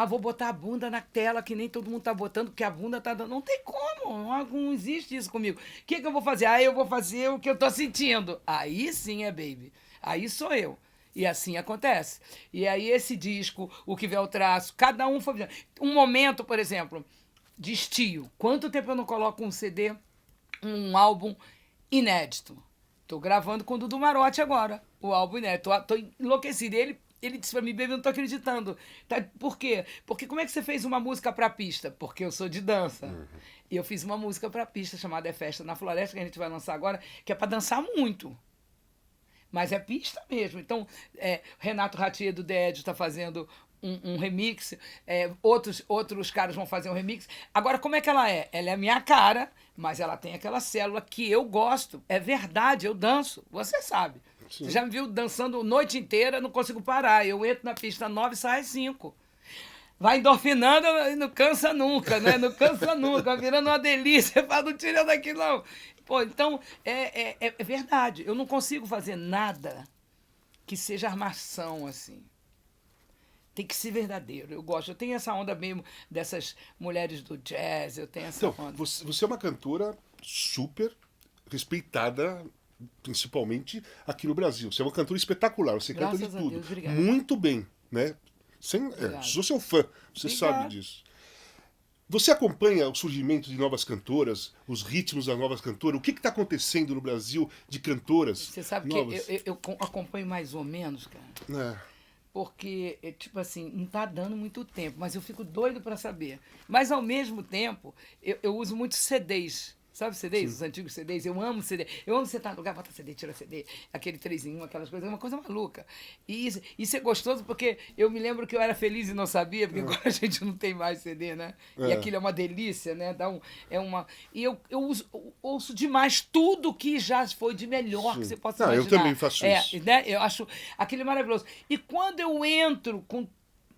Vou botar a bunda na tela, que nem todo mundo tá botando, porque a bunda tá dando. Não tem como, não existe isso comigo. O que eu vou fazer? Eu vou fazer o que eu tô sentindo. Aí sim é baby. Aí sou eu. E assim acontece. E aí esse disco, o que vê o traço, cada um foi... Um momento, por exemplo, de estio. Quanto tempo eu não coloco um CD, um álbum inédito? Tô gravando com o Dudu Marotti agora, o álbum inédito. Tô enlouquecida. Ele disse pra mim: baby, eu não tô acreditando. Tá, por quê? Porque como é que você fez uma música pra pista? Porque eu sou de dança. E eu fiz uma música pra pista chamada É Festa na Floresta, que a gente vai lançar agora, que é pra dançar muito. Mas é pista mesmo. Então, Renato Ratier do The Edge está fazendo um remix, outros caras vão fazer um remix. Agora, como é que ela é? Ela é a minha cara, mas ela tem aquela célula que eu gosto. É verdade, eu danço. Você sabe. Sim. Você já me viu dançando a noite inteira, não consigo parar. Eu entro na pista 9 e saio 5. Vai endorfinando e não cansa nunca, né? Não cansa nunca, virando uma delícia. Fala, não tira daqui, não. Pô, então, é verdade. Eu não consigo fazer nada que seja armação, assim. Tem que ser verdadeiro. Eu gosto. Eu tenho essa onda mesmo dessas mulheres do jazz. Eu tenho essa onda. Você é uma cantora super respeitada, principalmente aqui no Brasil. Você é uma cantora espetacular. Você canta de tudo. Deus, obrigada. Muito bem, né? Sou seu fã. Você sabe disso. Você acompanha o surgimento de novas cantoras, os ritmos das novas cantoras? O que está acontecendo no Brasil de cantoras? Você sabe novas? Que eu acompanho mais ou menos, cara. Porque, tipo assim, não tá dando muito tempo, mas eu fico doido para saber. Mas, ao mesmo tempo, eu uso muito CDs. Sabe CDs? Sim. Os antigos CDs? Eu amo CD. Eu amo sentar no lugar, bota CD, tira CD, aquele 3 em 1, aquelas coisas. É uma coisa maluca. E isso é gostoso porque eu me lembro que eu era feliz e não sabia, porque agora a gente não tem mais CD, né? E aquilo é uma delícia, né? E eu ouço demais tudo que já foi de melhor que você possa imaginar. Eu também faço isso. Né? Eu acho aquilo maravilhoso. E quando eu entro com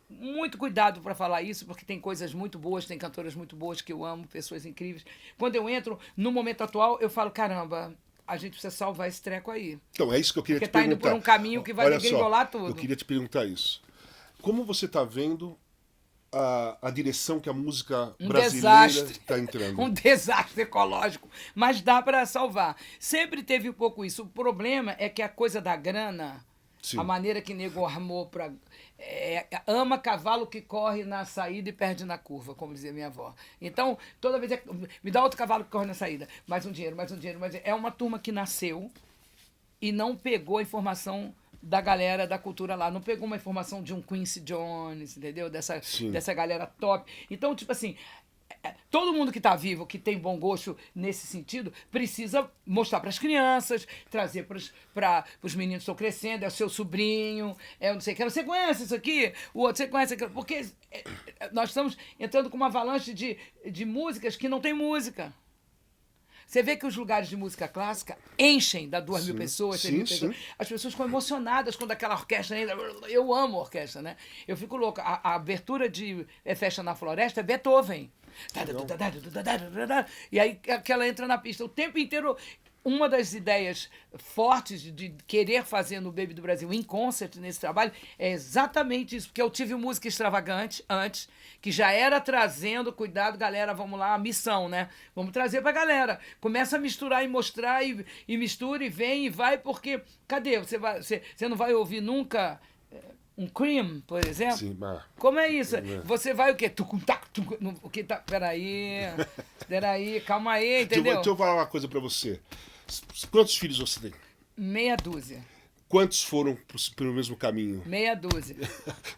muito cuidado para falar isso, porque tem coisas muito boas, tem cantoras muito boas que eu amo, pessoas incríveis. Quando eu entro no momento atual, eu falo: caramba, a gente precisa salvar esse treco aí. Então, é isso que eu queria te perguntar. Porque tá indo por um caminho que vai degringolar tudo. Eu queria te perguntar isso. Como você está vendo a direção que a música brasileira está entrando? Um desastre ecológico. Mas dá para salvar. Sempre teve um pouco isso. O problema é que a coisa da grana... Sim. A maneira que nego armou para... ama cavalo que corre na saída e perde na curva, como dizia minha avó. Então, toda vez me dá outro cavalo que corre na saída. Mais um dinheiro, mais um dinheiro, mais um dinheiro. É uma turma que nasceu e não pegou a informação da galera da cultura lá. Não pegou uma informação de um Quincy Jones, entendeu? Dessa galera top. Então, tipo assim... Todo mundo que está vivo, que tem bom gosto nesse sentido, precisa mostrar para as crianças, trazer para os meninos que estão crescendo, é o seu sobrinho, é não sei o que. Você conhece isso aqui? O outro, você conhece aquilo? Porque nós estamos entrando com uma avalanche de músicas que não tem música. Você vê que os lugares de música clássica enchem, dá 2 mil pessoas, 3 mil pessoas. As pessoas ficam emocionadas quando aquela orquestra entra. Eu amo orquestra, né? Eu fico louca. A abertura de Festa na Floresta é Beethoven. E aí que ela entra na pista o tempo inteiro. uma das ideias fortes de querer fazer no Baby do Brasil em concert, nesse trabalho, é exatamente isso, porque eu tive o Música Extravagante antes, que já era trazendo, cuidado, galera, vamos lá, a missão, né? Vamos trazer pra galera. Começa a misturar e mostrar, e mistura, e vem, e vai, porque, cadê? Você não vai ouvir nunca um Cream, por exemplo? Sim, Como é isso? Você vai o quê? O que tá... Peraí, calma aí, entendeu? Deixa eu falar uma coisa pra você. Quantos filhos você tem? Meia dúzia. Quantos foram pelo mesmo caminho? Meia dúzia.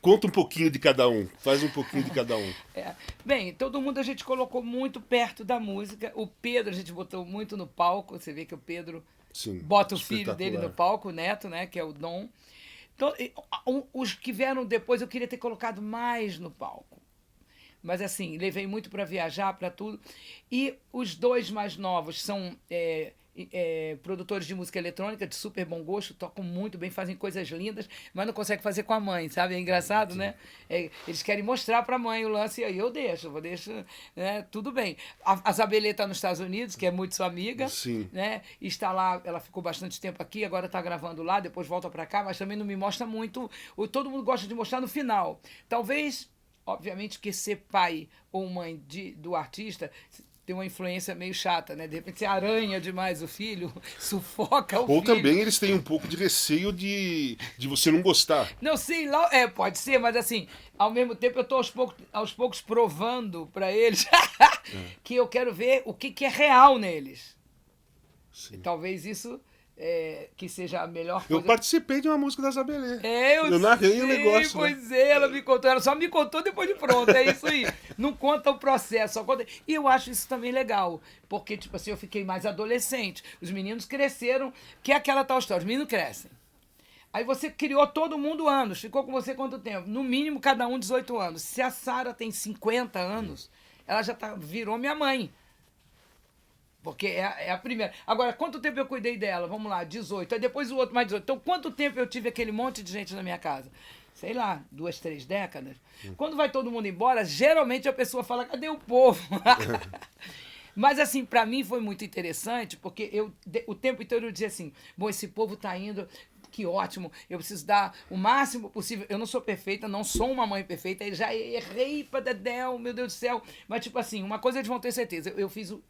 Conta um pouquinho de cada um. Faz um pouquinho de cada um. Bem, todo mundo a gente colocou muito perto da música. O Pedro a gente botou muito no palco. Você vê que o Pedro bota o filho dele no palco, o neto, né? Que é o Dom. Então, os que vieram depois eu queria ter colocado mais no palco. Mas assim, levei muito para viajar, para tudo. E os dois mais novos são produtores de música eletrônica de super bom gosto, tocam muito bem, fazem coisas lindas, mas não conseguem fazer com a mãe, sabe? É engraçado, né? Eles querem mostrar para a mãe o lance, e aí eu deixo, né? Tudo bem. A Zabelê está nos Estados Unidos, que é muito sua amiga, né? Está lá, ela ficou bastante tempo aqui, agora está gravando lá, depois volta para cá, mas também não me mostra muito. Todo mundo gosta de mostrar no final. Talvez, obviamente, que ser pai ou mãe do artista tem uma influência meio chata, né? De repente você aranha demais o filho, sufoca o filho. Ou também eles têm um pouco de receio de você não gostar. Não sei lá, pode ser, mas assim, ao mesmo tempo eu estou aos poucos provando para eles que eu quero ver o que é real neles. Sim. E talvez isso que seja a melhor coisa. Eu participei de uma música da Zabelê. Eu narrei o negócio. Pois é, ela me contou. Ela só me contou depois de pronto. É isso aí. Não conta o processo, só conta. E eu acho isso também legal. Porque, tipo assim, eu fiquei mais adolescente. Os meninos cresceram, que é aquela tal história. Os meninos crescem. Aí você criou todo mundo anos. Ficou com você quanto tempo? No mínimo, cada um 18 anos. Se a Sara tem 50 anos, ela já virou minha mãe. Porque é a primeira. Agora, quanto tempo eu cuidei dela? Vamos lá, 18. Aí depois o outro mais 18. Então, quanto tempo eu tive aquele monte de gente na minha casa? Sei lá, 2, 3 décadas. Quando vai todo mundo embora, geralmente a pessoa fala, cadê o povo? Mas, assim, para mim foi muito interessante, porque o tempo inteiro eu dizia assim, bom, esse povo tá indo... Que ótimo, eu preciso dar o máximo possível. Eu não sou perfeita, não sou uma mãe perfeita, eu já errei pra dedéu, meu Deus do céu. Mas, tipo assim, uma coisa eles vão ter certeza, eu fiz o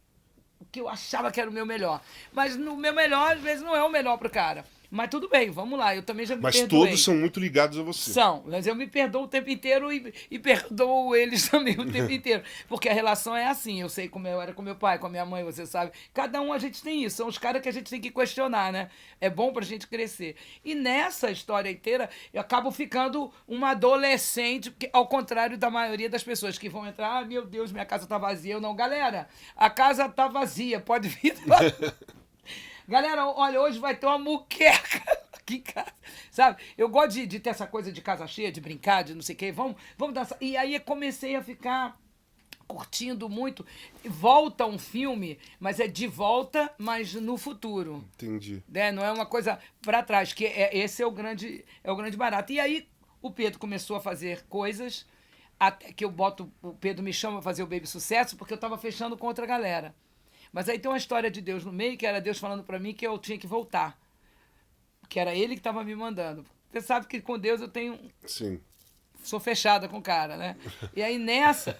que eu achava que era o meu melhor. Mas no meu melhor, às vezes, não é o melhor pro cara. Mas tudo bem, vamos lá, eu também já me perdoei. Mas todos são muito ligados a você. São, mas eu me perdoo o tempo inteiro e perdoo eles também o tempo inteiro. Porque a relação é assim, eu sei como eu era com meu pai, com a minha mãe, você sabe. Cada um a gente tem isso, são os caras que a gente tem que questionar, né? É bom pra gente crescer. E nessa história inteira, eu acabo ficando uma adolescente, porque, ao contrário da maioria das pessoas que vão entrar, meu Deus, minha casa tá vazia. Eu não, galera, a casa tá vazia, pode vir... Galera, olha, hoje vai ter uma muqueca aqui em casa, sabe? Eu gosto de ter essa coisa de casa cheia, de brincar, de não sei o quê. Vamos dançar. E aí comecei a ficar curtindo muito. Volta um filme, mas é de volta, mas no futuro. Entendi. Não é uma coisa para trás, que esse é o grande barato. E aí o Pedro começou a fazer coisas, até que o Pedro me chama a fazer o Baby Sucesso, porque eu estava fechando com outra galera. Mas aí tem uma história de Deus no meio, que era Deus falando para mim que eu tinha que voltar. Que era ele que estava me mandando. Você sabe que com Deus eu tenho... Sim. Sou fechada com o cara, né? E aí nessa,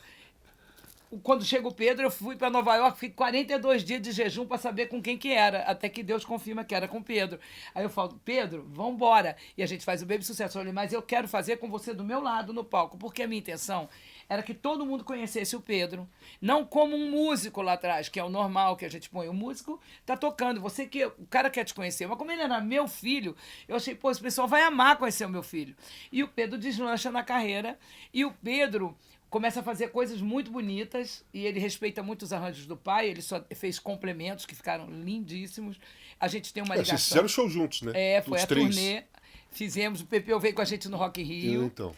quando chega o Pedro, eu fui para Nova York, fiquei 42 dias de jejum para saber com quem que era, até que Deus confirma que era com o Pedro. Aí eu falo, Pedro, vambora. E a gente faz o Baby Sucesso. Eu falei, mas eu quero fazer com você do meu lado no palco, porque a minha intenção era que todo mundo conhecesse o Pedro, não como um músico lá atrás, que é o normal que a gente põe. O músico tá tocando, o cara quer te conhecer. Mas como ele era meu filho, eu achei, pô, esse pessoal vai amar conhecer o meu filho. E o Pedro deslancha na carreira, e o Pedro começa a fazer coisas muito bonitas, e ele respeita muito os arranjos do pai, ele só fez complementos que ficaram lindíssimos. A gente tem uma ligação. Vocês fizeram show juntos, né? Foi a turnê. Fizemos, o Pepeu veio com a gente no Rock in Rio. Então.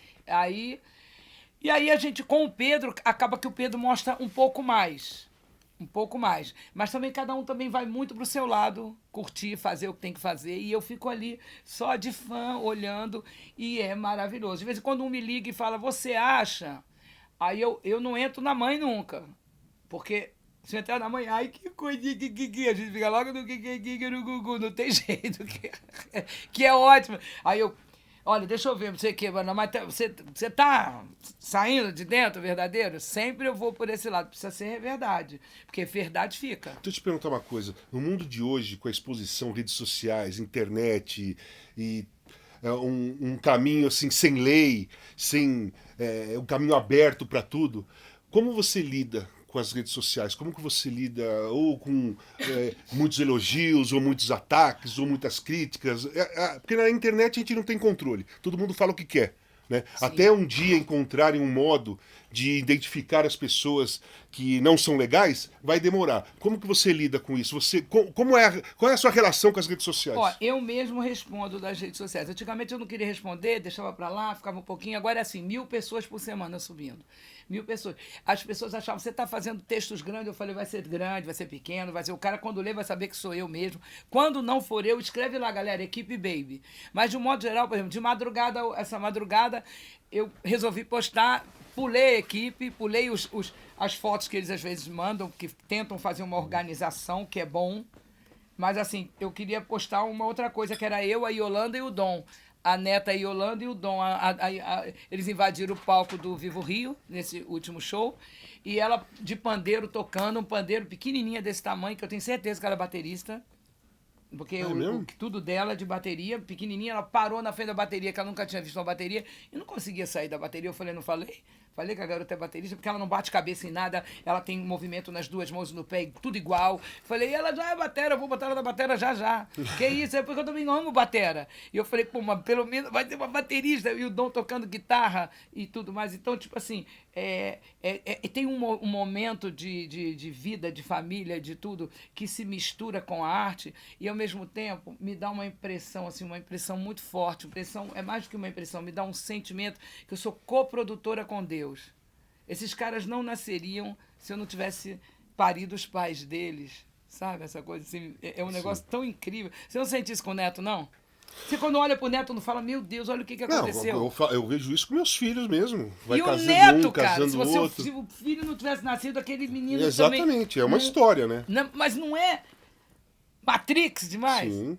E aí a gente, com o Pedro, acaba que o Pedro mostra um pouco mais. Mas também cada um também vai muito pro seu lado, curtir, fazer o que tem que fazer. E eu fico ali só de fã, olhando, e é maravilhoso. De vez em quando um me liga e fala, você acha? Aí eu não entro na mãe nunca. Porque 5h da manhã, ai, que coisa, a gente fica logo no no gugu, não tem jeito, que é ótimo. Aí eu, olha, deixa eu ver, não sei o que, mas você tá saindo de dentro, verdadeiro? Sempre eu vou por esse lado, precisa ser verdade, porque verdade fica. Deixa eu te perguntar uma coisa. No mundo de hoje, com a exposição, redes sociais, internet e um caminho assim sem lei, sem um caminho aberto para tudo, como você lida com as redes sociais? Como que você lida ou com muitos elogios, ou muitos ataques, ou muitas críticas? Porque na internet a gente não tem controle. Todo mundo fala o que quer. Né? Até um dia encontrarem um modo de identificar as pessoas que não são legais, vai demorar. Como que você lida com isso? Qual é a sua relação com as redes sociais? Ó, eu mesmo respondo das redes sociais. Antigamente eu não queria responder, deixava pra lá, ficava um pouquinho. Agora é assim, 1.000 pessoas por semana subindo. 1.000 pessoas. As pessoas achavam, você tá fazendo textos grandes? Eu falei, vai ser grande, vai ser pequeno, vai ser... O cara, quando lê, vai saber que sou eu mesmo. Quando não for eu, escreve lá, galera, equipe baby. Mas, de um modo geral, por exemplo, de madrugada, essa madrugada, eu resolvi postar, pulei a equipe, pulei as fotos que eles às vezes mandam, que tentam fazer uma organização, que é bom. Mas, assim, eu queria postar uma outra coisa, que era eu, a Yolanda e o Dom. A neta, a Yolanda e o Dom. Eles invadiram o palco do Vivo Rio, nesse último show, e ela de pandeiro tocando, um pandeiro pequenininha desse tamanho, que eu tenho certeza que ela é baterista, porque tudo dela é de bateria, pequenininha, ela parou na frente da bateria, que ela nunca tinha visto uma bateria, e não conseguia sair da bateria. Eu falei, não falei? Falei que a garota é baterista, porque ela não bate cabeça em nada, ela tem movimento nas duas mãos no pé, tudo igual. Falei, ela já é batera, eu vou botar ela na batera já. Que isso? É porque eu também amo batera. E eu falei, pô, mas pelo menos vai ter uma baterista, e o Dom tocando guitarra e tudo mais. Então, tipo assim, tem um momento de vida, de família, de tudo, que se mistura com a arte, e ao mesmo tempo me dá uma impressão, assim, uma impressão muito forte. É mais do que uma impressão, me dá um sentimento que eu sou coprodutora com Deus. Esses caras não nasceriam se eu não tivesse parido os pais deles, sabe? Essa coisa assim, é um negócio tão incrível. Você não sente isso com o Neto, não? Você, quando olha pro Neto, não fala, meu Deus, olha o que aconteceu. Não, eu vejo isso com meus filhos mesmo. Vai e casando o Neto, um, cara, casando outro. Se o filho não tivesse nascido, aquele menino Exatamente, também, é uma história, né? Não, mas não é Matrix demais? Sim.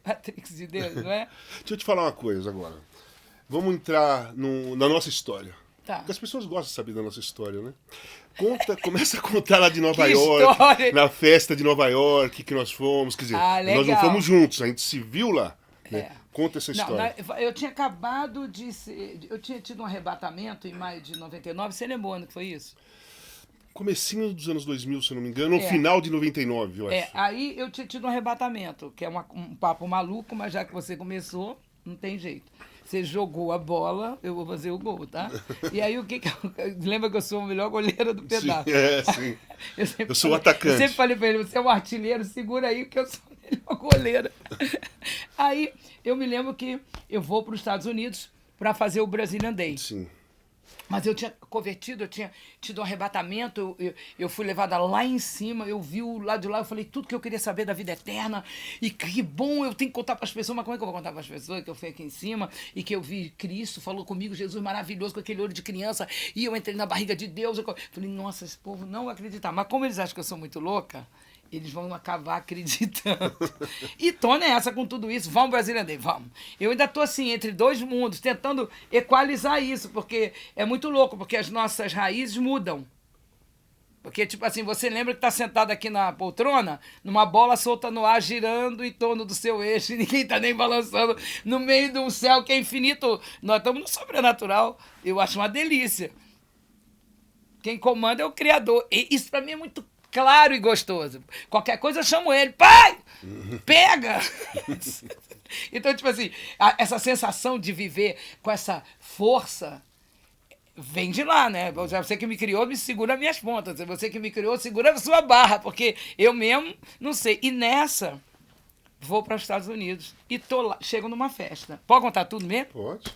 Matrix de Deus, não é? Deixa eu te falar uma coisa agora. Vamos entrar na nossa história. Tá. Porque as pessoas gostam de saber da nossa história, né? Começa a contar lá de Nova Que York, história! na festa de Nova York que nós fomos. Quer dizer, nós não legal. fomos juntos, a gente se viu lá. Né? Conta essa história. Eu tinha acabado de ser... Eu tinha tido um arrebatamento em maio de 99. Você lembra o ano que foi isso? Comecinho dos anos 2000, se eu não me engano, no final de 99, eu acho. Aí eu tinha tido um arrebatamento, que é um papo maluco, mas já que você começou, não tem jeito. Você jogou a bola, eu vou fazer o gol, tá? E aí lembra que eu sou a melhor goleira do pedaço. Sim. Eu sou o atacante. Eu sempre falei pra ele, você é um artilheiro, segura aí que eu sou a melhor goleira. Aí eu me lembro que eu vou para os Estados Unidos para fazer o Brazilian Day. Sim. Mas eu tinha convertido, eu tinha tido um arrebatamento, eu fui levada lá em cima, eu vi o lado de lá, eu falei tudo que eu queria saber da vida eterna, e que bom, eu tenho que contar para as pessoas, mas como é que eu vou contar para as pessoas que eu fui aqui em cima, e que eu vi Cristo, falou comigo, Jesus maravilhoso, com aquele olho de criança, e eu entrei na barriga de Deus, eu falei, nossa, esse povo não vai acreditar, mas como eles acham que eu sou muito louca, eles vão acabar acreditando. E tô nessa com tudo isso. Vamos, Brasília Day, vamos. Eu ainda tô assim, entre dois mundos, tentando equalizar isso, porque é muito louco, porque as nossas raízes mudam. Porque, tipo assim, você lembra que tá sentado aqui na poltrona, numa bola solta no ar, girando em torno do seu eixo, e ninguém tá nem balançando, no meio de um céu que é infinito. Nós estamos no sobrenatural. Eu acho uma delícia. Quem comanda é o Criador. E isso pra mim é muito claro e gostoso. Qualquer coisa eu chamo ele. Pai! Pega! Então, tipo assim, essa sensação de viver com essa força vem de lá, né? Você que me criou, me segura minhas pontas. Você que me criou, segura a sua barra, porque eu mesmo não sei. E nessa, vou para os Estados Unidos e tô lá, chego numa festa. Pode contar tudo mesmo? Pode.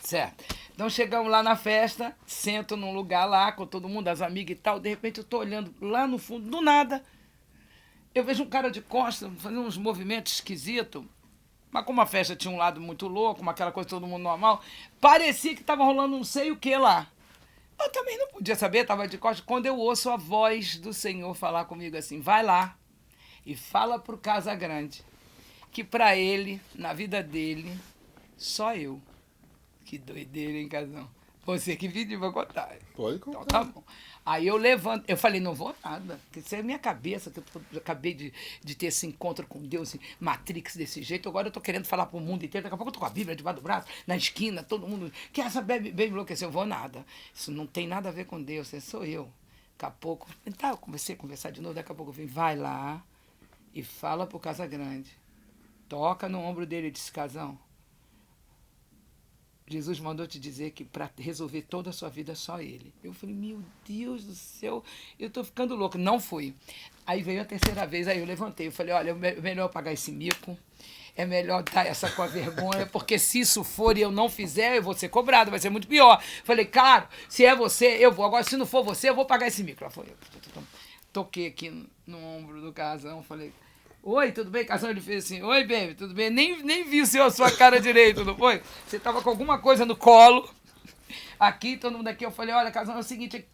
Certo. Então chegamos lá na festa, sento num lugar lá com todo mundo, as amigas e tal, de repente eu tô olhando lá no fundo, do nada, eu vejo um cara de costas fazendo uns movimentos esquisitos, mas como a festa tinha um lado muito louco, aquela coisa todo mundo normal, parecia que tava rolando não sei o que lá. Eu também não podia saber, estava de costas. Quando eu ouço a voz do Senhor falar comigo assim, vai lá e fala pro Casagrande que para ele, na vida dele, só eu. Que doideira, hein, Casão? Você que pediu pra contar. Pode contar. Então tá bom. Aí eu levanto, eu falei, não vou nada, porque isso é minha cabeça, que eu acabei de ter esse encontro com Deus, em Matrix desse jeito, agora eu tô querendo falar pro mundo inteiro, daqui a pouco eu tô com a Bíblia debaixo do braço, na esquina, todo mundo, que essa bebe enlouqueceu, eu vou nada. Isso não tem nada a ver com Deus, esse sou eu. Daqui a pouco, então eu comecei a conversar de novo, daqui a pouco eu vim, vai lá e fala pro Casagrande, toca no ombro dele e disse, Casão, Jesus mandou te dizer que para resolver toda a sua vida é só ele. Eu falei, meu Deus do céu, eu tô ficando louco. Não fui. Aí veio a terceira vez, aí eu levantei. Eu falei, olha, é melhor pagar esse mico, é melhor dar essa com a vergonha, porque se isso for e eu não fizer, eu vou ser cobrado, vai ser muito pior. Falei, claro, se é você, eu vou. Agora, se não for você, eu vou pagar esse mico. Ela falou, toquei aqui no ombro do Casão, falei, oi, tudo bem? Casão, ele fez assim, oi, baby, tudo bem? Nem vi a sua cara direito, não foi? Você tava com alguma coisa no colo. Aqui, todo mundo aqui, eu falei, olha, Casão, é o seguinte,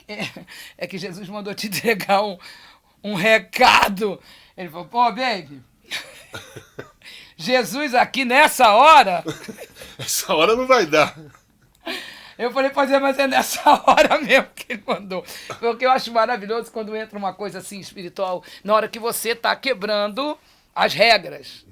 é que Jesus mandou te entregar um recado. Ele falou, pô, baby, Jesus aqui nessa hora... Essa hora não vai dar. Eu falei, pois é, mas é nessa hora mesmo que ele mandou. Porque eu acho maravilhoso quando entra uma coisa assim espiritual, na hora que você está quebrando as regras.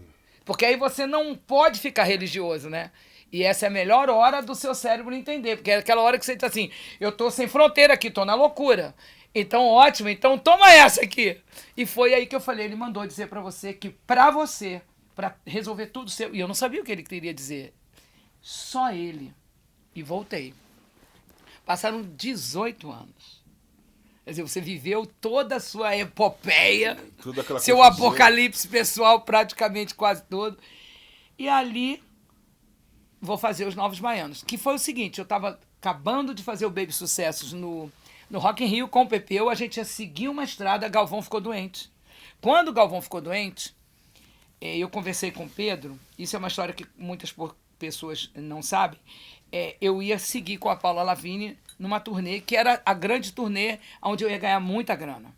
Porque aí você não pode ficar religioso, né? E essa é a melhor hora do seu cérebro entender. Porque é aquela hora que você diz assim, eu tô sem fronteira aqui, tô na loucura. Então, ótimo, então toma essa aqui. E foi aí que eu falei, ele mandou dizer para você que para você, para resolver tudo seu... E eu não sabia o que ele queria dizer. Só ele. E voltei. Passaram 18 anos. Quer dizer, você viveu toda a sua epopeia, seu confusão. Apocalipse pessoal praticamente quase todo. E ali, vou fazer os Novos Baianos. Que foi o seguinte, eu estava acabando de fazer o Baby Sucessos no Rock in Rio com o Pepeu, a gente ia seguir uma estrada, Galvão ficou doente. Quando o Galvão ficou doente, eu conversei com o Pedro, isso é uma história que muitas pessoas não sabem, eu ia seguir com a Paula Lavigne numa turnê, que era a grande turnê onde eu ia ganhar muita grana.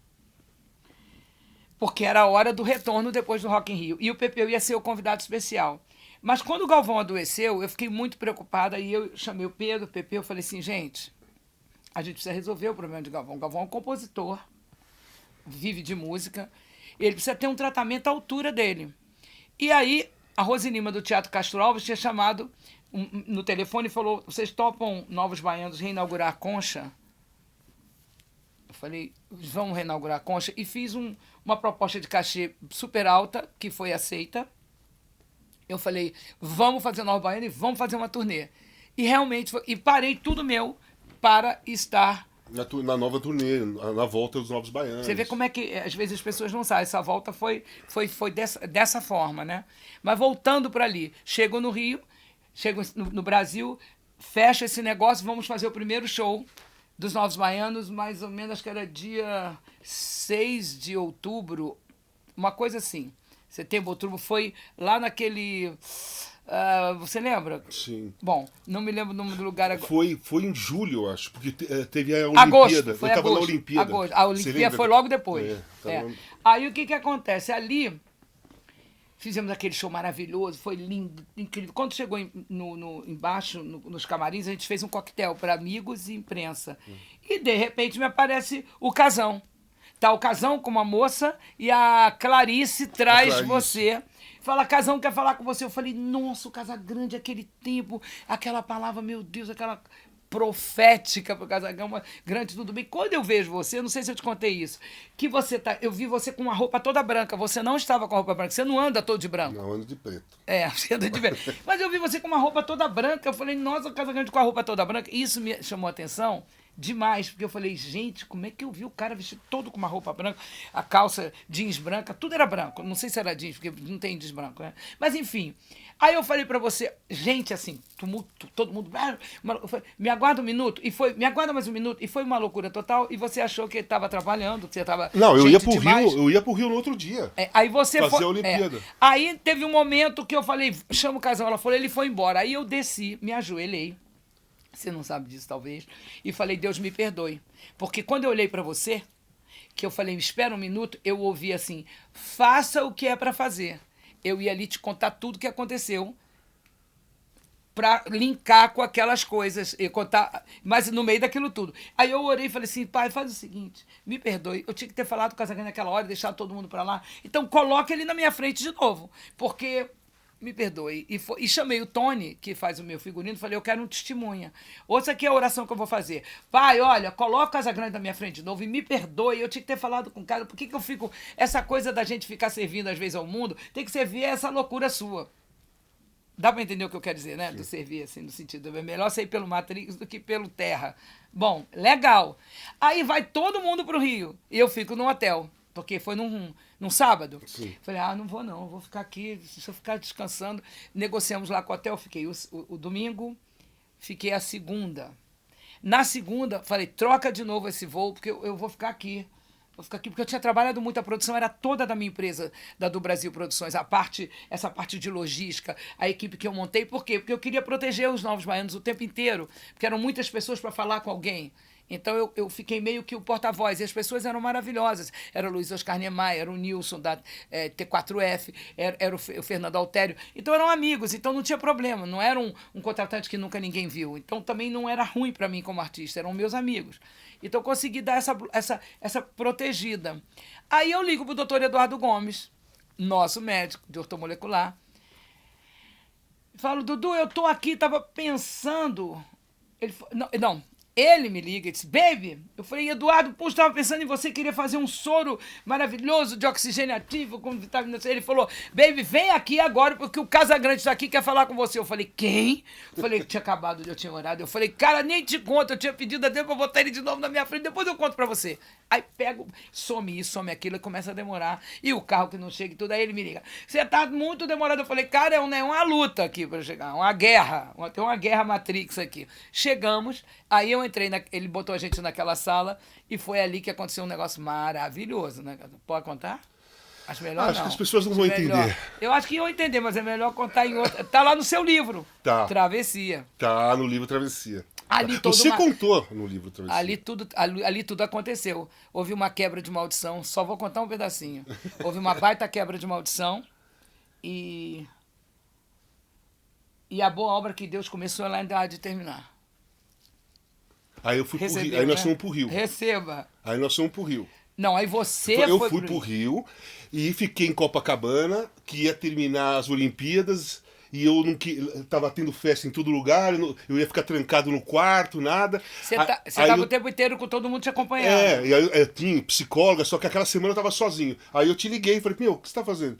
Porque era a hora do retorno depois do Rock in Rio. E o Pepeu ia ser o convidado especial. Mas quando o Galvão adoeceu, eu fiquei muito preocupada e eu chamei o Pedro, o Pepeu, eu falei assim, gente, a gente precisa resolver o problema de Galvão. O Galvão é um compositor, vive de música, ele precisa ter um tratamento à altura dele. E aí, a Rose Lima, do Teatro Castro Alves, tinha chamado no telefone e falou, vocês topam Novos Baianos reinaugurar a Concha? Eu falei, vamos reinaugurar a Concha. E fiz uma proposta de cachê super alta, que foi aceita. Eu falei, vamos fazer Novos Baianos e vamos fazer uma turnê. E realmente, e parei tudo meu para estar... Na nova turnê, na volta dos Novos Baianos. Você vê como é que, às vezes, as pessoas não sabem. Essa volta foi dessa forma, né? Mas voltando para ali, chego no Rio, chego no Brasil, fecha esse negócio, vamos fazer o primeiro show dos Novos Baianos, mais ou menos, acho que era dia 6 de outubro, uma coisa assim. Setembro, outubro, foi lá naquele... você lembra? Sim. Bom, não me lembro o nome do lugar agora. Foi em julho, eu acho, porque teve a Olimpíada. Agosto, foi eu estava agosto, na Olimpíada. Agosto. A Olimpíada foi logo depois. Aí o que acontece? Ali, fizemos aquele show maravilhoso, foi lindo, incrível. Quando chegou embaixo, nos camarins, a gente fez um coquetel para amigos e imprensa. E, de repente, me aparece o Casão. Tá o Casão com uma moça e a Clarice traz você. Fala, Casão quer falar com você. Eu falei, nossa, o Casagrande, aquele tempo, aquela palavra, meu Deus, aquela profética pro Casagrande, tudo bem. Quando eu vejo você, não sei se eu te contei isso, que você tá, eu vi você com uma roupa toda branca, você não estava com a roupa branca, você não anda todo de branco. Não, ando de preto. Você anda de preto. Mas eu vi você com uma roupa toda branca, eu falei, nossa, o Casagrande com a roupa toda branca. Isso me chamou a atenção demais, porque eu falei, gente, como é que eu vi o cara vestido todo com uma roupa branca, a calça jeans branca, tudo era branco. Não sei se era jeans, porque não tem jeans branco, né? Mas enfim. Aí eu falei pra você, gente, assim, tumulto, todo mundo, me aguarda um minuto, me aguarda mais um minuto, e foi uma loucura total, e você achou que ele estava trabalhando, que você estava... Não, eu ia pro Rio no outro dia. Aí você fazer a Olimpíada. Aí teve um momento que eu falei, chama o Casão, ela falou, ele foi embora. Aí eu desci, me ajoelhei, Você não sabe disso, talvez. E falei, Deus me perdoe. Porque quando eu olhei para você, que eu falei, espera um minuto, eu ouvi assim, faça o que é para fazer. Eu ia ali te contar tudo o que aconteceu para linkar com aquelas coisas e contar, mas no meio daquilo tudo. Aí eu orei e falei assim, pai, faz o seguinte, me perdoe, eu tinha que ter falado com o Casagrande naquela hora, deixar todo mundo para lá, então coloque ele na minha frente de novo, porque me perdoe. E chamei o Tony, que faz o meu figurino, falei, eu quero um testemunha. Ouça aqui a oração que eu vou fazer. Pai, olha, coloca o Casagrande na minha frente de novo e me perdoe. Eu tinha que ter falado com o cara, por que eu fico... Essa coisa da gente ficar servindo às vezes ao mundo, tem que servir essa loucura sua. Dá para entender o que eu quero dizer, né? Do servir, assim, no sentido, é melhor sair pelo Matrix do que pelo Terra. Bom, legal. Aí vai todo mundo pro Rio e eu fico no hotel. Porque foi num sábado. Sim. Falei, não vou não, vou ficar aqui, se eu ficar descansando. Negociamos lá com o hotel, fiquei o domingo, fiquei a segunda. Na segunda, falei, troca de novo esse voo, porque eu vou ficar aqui. Vou ficar aqui, porque eu tinha trabalhado muito, a produção era toda da minha empresa, da do Brasil Produções, essa parte de logística, a equipe que eu montei. Por quê? Porque eu queria proteger os novos baianos o tempo inteiro, porque eram muitas pessoas para falar com alguém. Então eu fiquei meio que o porta-voz, e as pessoas eram maravilhosas. Era o Luiz Oscar Niemeyer, era o Nilson da T4F, era o Fernando Altério. Então eram amigos, então não tinha problema, não era um contratante que nunca ninguém viu. Então também não era ruim para mim como artista, eram meus amigos. Então eu consegui dar essa protegida. Aí eu ligo para o doutor Eduardo Gomes, nosso médico de ortomolecular, falo, Dudu, eu tô aqui, tava pensando... Ele me liga e diz, baby, eu falei, Eduardo, pô, estava pensando em você, queria fazer um soro maravilhoso de oxigênio ativo com vitamina C. Ele falou, baby, vem aqui agora, porque o Casagrande está aqui, quer falar com você. Eu falei, quem? Eu falei, tinha acabado, eu tinha orado. Eu falei, cara, nem te conto, eu tinha pedido a Deus para botar ele de novo na minha frente, depois eu conto para você. Aí pego, some isso, some aquilo, e começa a demorar. E o carro que não chega e tudo, aí ele me liga, você tá muito demorado. Eu falei, cara, é uma luta aqui para chegar, uma guerra, tem uma guerra Matrix aqui. Chegamos, aí eu entrei, ele botou a gente naquela sala e foi ali que aconteceu um negócio maravilhoso, né? Pode contar? Acho melhor Acho que as pessoas não vão entender. Eu acho que iam entender, mas é melhor contar em outra. Tá lá no seu livro. Tá. Travessia. Tá no livro Travessia. Ali Você contou no livro Travessia. Ali tudo aconteceu. Houve uma quebra de maldição, só vou contar um pedacinho. Houve uma baita quebra de maldição e a boa obra que Deus começou, ela ainda há de terminar. Aí eu fui pro Rio. Aí nós fomos pro Rio. Receba. Aí nós fomos pro Rio. Não, aí você Eu fui pro Rio e fiquei em Copacabana, que ia terminar as Olimpíadas, e eu não tava tendo festa em todo lugar, eu ia ficar trancado no quarto, nada. Você tava o tempo inteiro com todo mundo te acompanhando. E aí eu tinha psicóloga, só que aquela semana eu tava sozinho. Aí eu te liguei e falei, meu, o que você tá fazendo?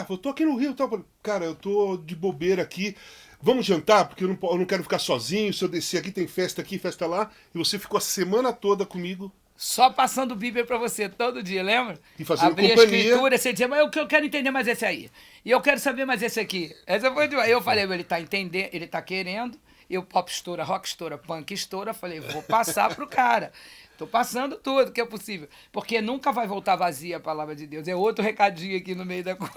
Eu tô aqui no Rio, tá? Cara, eu tô de bobeira aqui. Vamos jantar, porque eu não quero ficar sozinho. Se eu descer aqui, tem festa aqui, festa lá. E você ficou a semana toda comigo. Só passando Bíblia pra você todo dia, lembra? E fazendo companhia. Abria a escritura, você dizia, mas eu quero entender mais esse aí. E eu quero saber mais esse aqui. Essa foi demais. Eu falei, ele tá entendendo, ele tá querendo. Eu pop estoura, rock estoura, punk estoura. Falei, vou passar pro cara. Tô passando tudo que é possível. Porque nunca vai voltar vazia a palavra de Deus. É outro recadinho aqui no meio da coisa.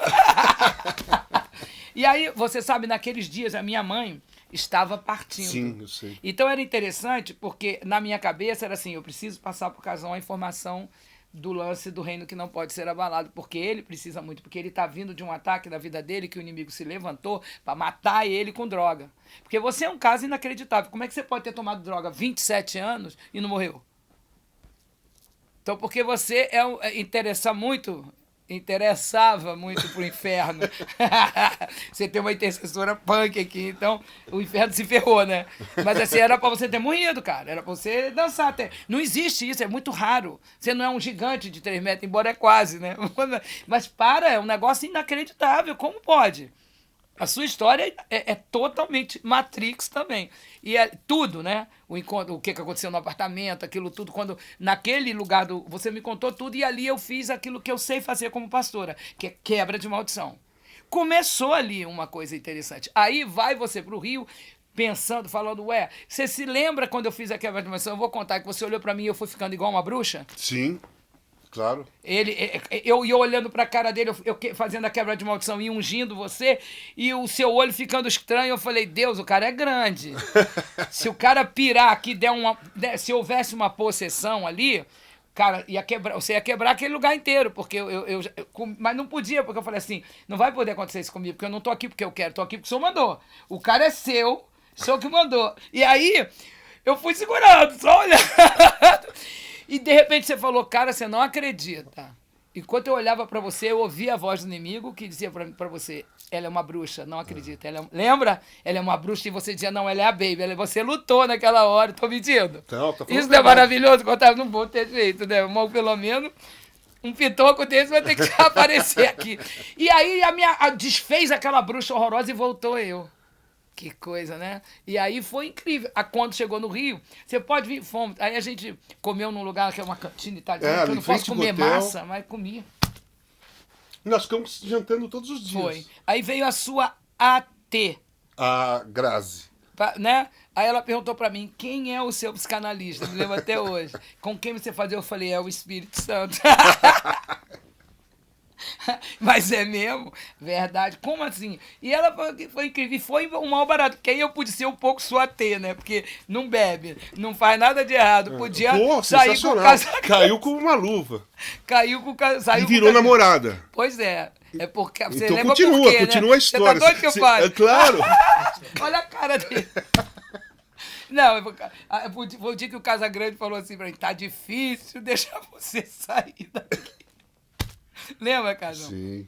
E aí, você sabe, naqueles dias, a minha mãe estava partindo. Sim, eu sei. Então era interessante, porque na minha cabeça era assim, eu preciso passar para o Casão a informação do lance do reino que não pode ser abalado, porque ele precisa muito, porque ele está vindo de um ataque da vida dele, que o inimigo se levantou para matar ele com droga. Porque você é um caso inacreditável. Como é que você pode ter tomado droga 27 anos e não morreu? Então, porque você interessava muito pro inferno. Você tem uma intercessora punk aqui, então o inferno se ferrou, né? Mas assim, era pra você ter morrido, cara. Era pra você dançar até. Não existe isso, é muito raro. Você não é um gigante de 3 metros, embora é quase, né? Mas é um negócio inacreditável. Como pode? A sua história é totalmente Matrix também. E é tudo, né? O encontro, o que aconteceu no apartamento, aquilo tudo, quando naquele lugar você me contou tudo e ali eu fiz aquilo que eu sei fazer como pastora, que é quebra de maldição. Começou ali uma coisa interessante. Aí vai você pro Rio pensando, falando, você se lembra quando eu fiz a quebra de maldição? Eu vou contar que você olhou pra mim e eu fui ficando igual uma bruxa? Sim. Claro. Eu olhando pra cara dele, fazendo a quebra de maldição e ungindo você, e o seu olho ficando estranho, eu falei, Deus, o cara é grande. Se o cara pirar aqui, se houvesse uma possessão ali, cara, você ia quebrar aquele lugar inteiro, porque mas não podia, porque eu falei assim, não vai poder acontecer isso comigo, porque eu não tô aqui porque eu quero, tô aqui porque o senhor mandou. O cara é seu, o senhor que mandou. E aí, eu fui segurando, só olhando. E de repente você falou, cara, você não acredita. Enquanto eu olhava pra você, eu ouvia a voz do inimigo que dizia pra você, ela é uma bruxa, não acredita. Lembra? Ela é uma bruxa e você dizia, não, ela é a Baby. Você lutou naquela hora, tô mentindo. Não, tá falando isso não é maravilhoso? Contar, não vou ter jeito, né? Mas pelo menos um pitoco desse vai ter que aparecer aqui. E aí desfez aquela bruxa horrorosa e voltou eu. Que coisa, né? E aí foi incrível. Quando chegou no Rio, você pode vir, fomos. Aí a gente comeu num lugar que é uma cantina italiana, que eu não posso comer massa, mas comia. Nós ficamos jantando todos os dias. Foi. Aí veio a sua AT. A Grazi. Né? Aí ela perguntou pra mim, quem é o seu psicanalista? Me lembro até hoje. Com quem você fazia? Eu falei, é o Espírito Santo. Mas é mesmo? Verdade. Como assim? E ela foi incrível. E foi um mal barato. Porque aí eu pude ser um pouco sua T, né? Porque não bebe, não faz nada de errado. Podia sair com o casaco. Caiu com uma luva. Caiu com o casaco. E virou namorada. Pois é. É porque você então lembra continua, por quê, continua né? a história. Você tá doido que eu falo? É claro. Olha a cara dele. Não, foi o dia que o Casagrande falou assim pra mim, tá difícil deixar você sair daqui. Lembra, Casão? Sim.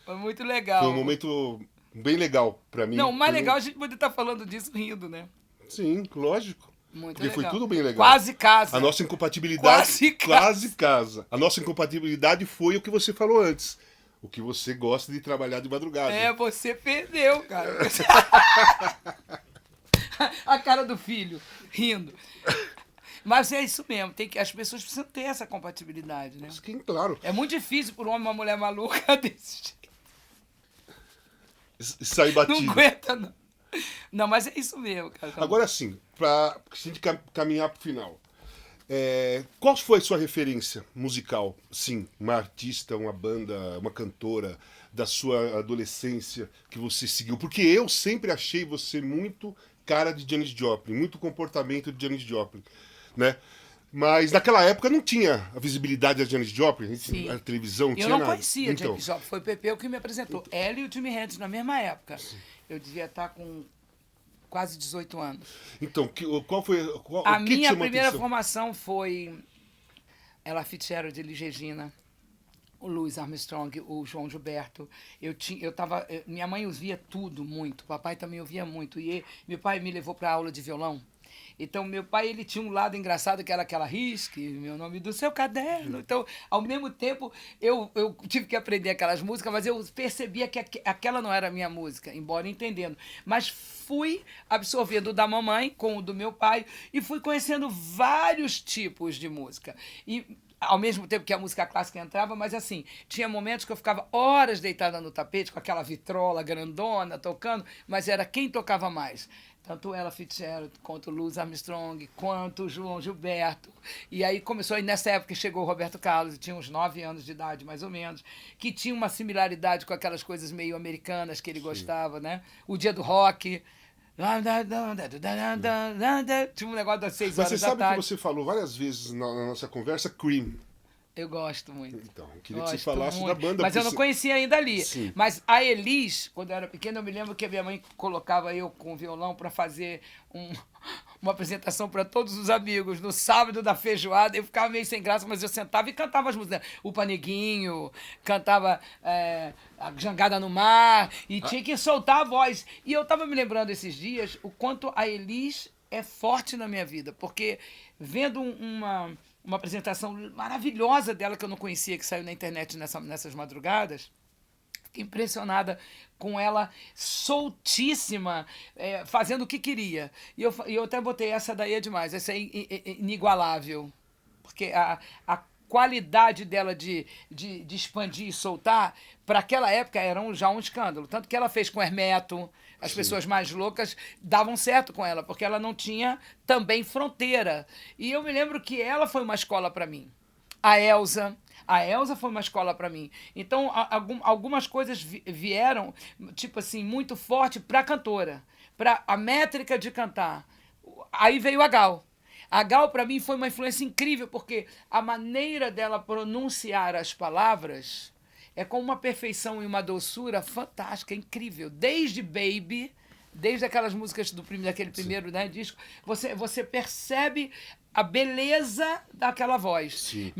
Foi muito legal. Foi um momento bem legal pra mim. Não, o mais legal a gente poder estar falando disso rindo, né? Sim, lógico. Muito porque legal. Foi tudo bem legal. Quase casa. A nossa incompatibilidade... Quase casa. A nossa incompatibilidade foi o que você falou antes. O que você gosta de trabalhar de madrugada. É, você perdeu, cara. A cara do filho, rindo. Mas é isso mesmo, as pessoas precisam ter essa compatibilidade, né? Sim, claro. É muito difícil para um homem e uma mulher maluca desse jeito. Sair batido. Não aguenta, não. Não, mas é isso mesmo, cara. Agora sim, para a gente caminhar para o final. Qual foi a sua referência musical? Sim, uma artista, uma banda, uma cantora da sua adolescência que você seguiu? Porque eu sempre achei você muito cara de Janis Joplin, muito comportamento de Janis Joplin, né? Mas naquela época não tinha a visibilidade da Janis Joplin, a televisão não tinha nada. Eu não conhecia Janis Joplin, foi o Pepeu que me apresentou. Ela e o Jimi Hendrix na mesma época. Sim. Eu devia estar com quase 18 anos. Então, qual foi... A minha primeira formação foi Ella Fitzgerald, Elis Regina, o Louis Armstrong, o João Gilberto. Minha mãe ouvia tudo muito, papai também ouvia muito. E meu pai me levou para aula de violão. Então, meu pai, ele tinha um lado engraçado, que era aquela risque, meu nome do seu caderno. Então, ao mesmo tempo, eu tive que aprender aquelas músicas, mas eu percebia que aquela não era a minha música, embora entendendo. Mas fui absorvendo o da mamãe com o do meu pai e fui conhecendo vários tipos de música. E ao mesmo tempo que a música clássica entrava, mas assim, tinha momentos que eu ficava horas deitada no tapete, com aquela vitrola grandona tocando, mas era quem tocava mais. Tanto Ella Fitzgerald, quanto Louis Armstrong, quanto João Gilberto. E aí começou, e nessa época chegou o Roberto Carlos, tinha uns 9 anos de idade, mais ou menos, que tinha uma similaridade com aquelas coisas meio americanas que ele gostava, né? O Dia do Rock. Tinha um negócio das 6 horas da tarde. Mas você sabe que você falou várias vezes na nossa conversa, Cream. Eu gosto muito. Então, eu queria que você falasse da banda. Mas eu não conhecia ainda ali. Sim. Mas a Elis, quando eu era pequena, eu me lembro que a minha mãe colocava eu com o violão para fazer uma apresentação para todos os amigos. No sábado da feijoada, eu ficava meio sem graça, mas eu sentava e cantava as músicas. O Paneguinho, cantava a Jangada no Mar, e tinha que soltar a voz. E eu estava me lembrando esses dias o quanto a Elis é forte na minha vida, porque vendo uma apresentação maravilhosa dela que eu não conhecia, que saiu na internet nessas madrugadas, fiquei impressionada com ela soltíssima, fazendo o que queria. E eu até botei, essa daí é demais, essa é inigualável. Porque a qualidade dela de expandir e soltar, para aquela época era já um escândalo. Tanto que ela fez com Hermeto, as Sim. pessoas mais loucas davam certo com ela, porque ela não tinha também fronteira. E eu me lembro que ela foi uma escola para mim. A Elza, A Elza foi uma escola para mim. Então, algumas coisas vieram, tipo assim, muito forte para a cantora, para a métrica de cantar. Aí veio a Gal. A Gal, para mim, foi uma influência incrível, porque a maneira dela pronunciar as palavras é com uma perfeição e uma doçura fantástica, incrível. Desde Baby, desde aquelas músicas daquele primeiro, né, disco, você percebe a beleza daquela voz. Sim.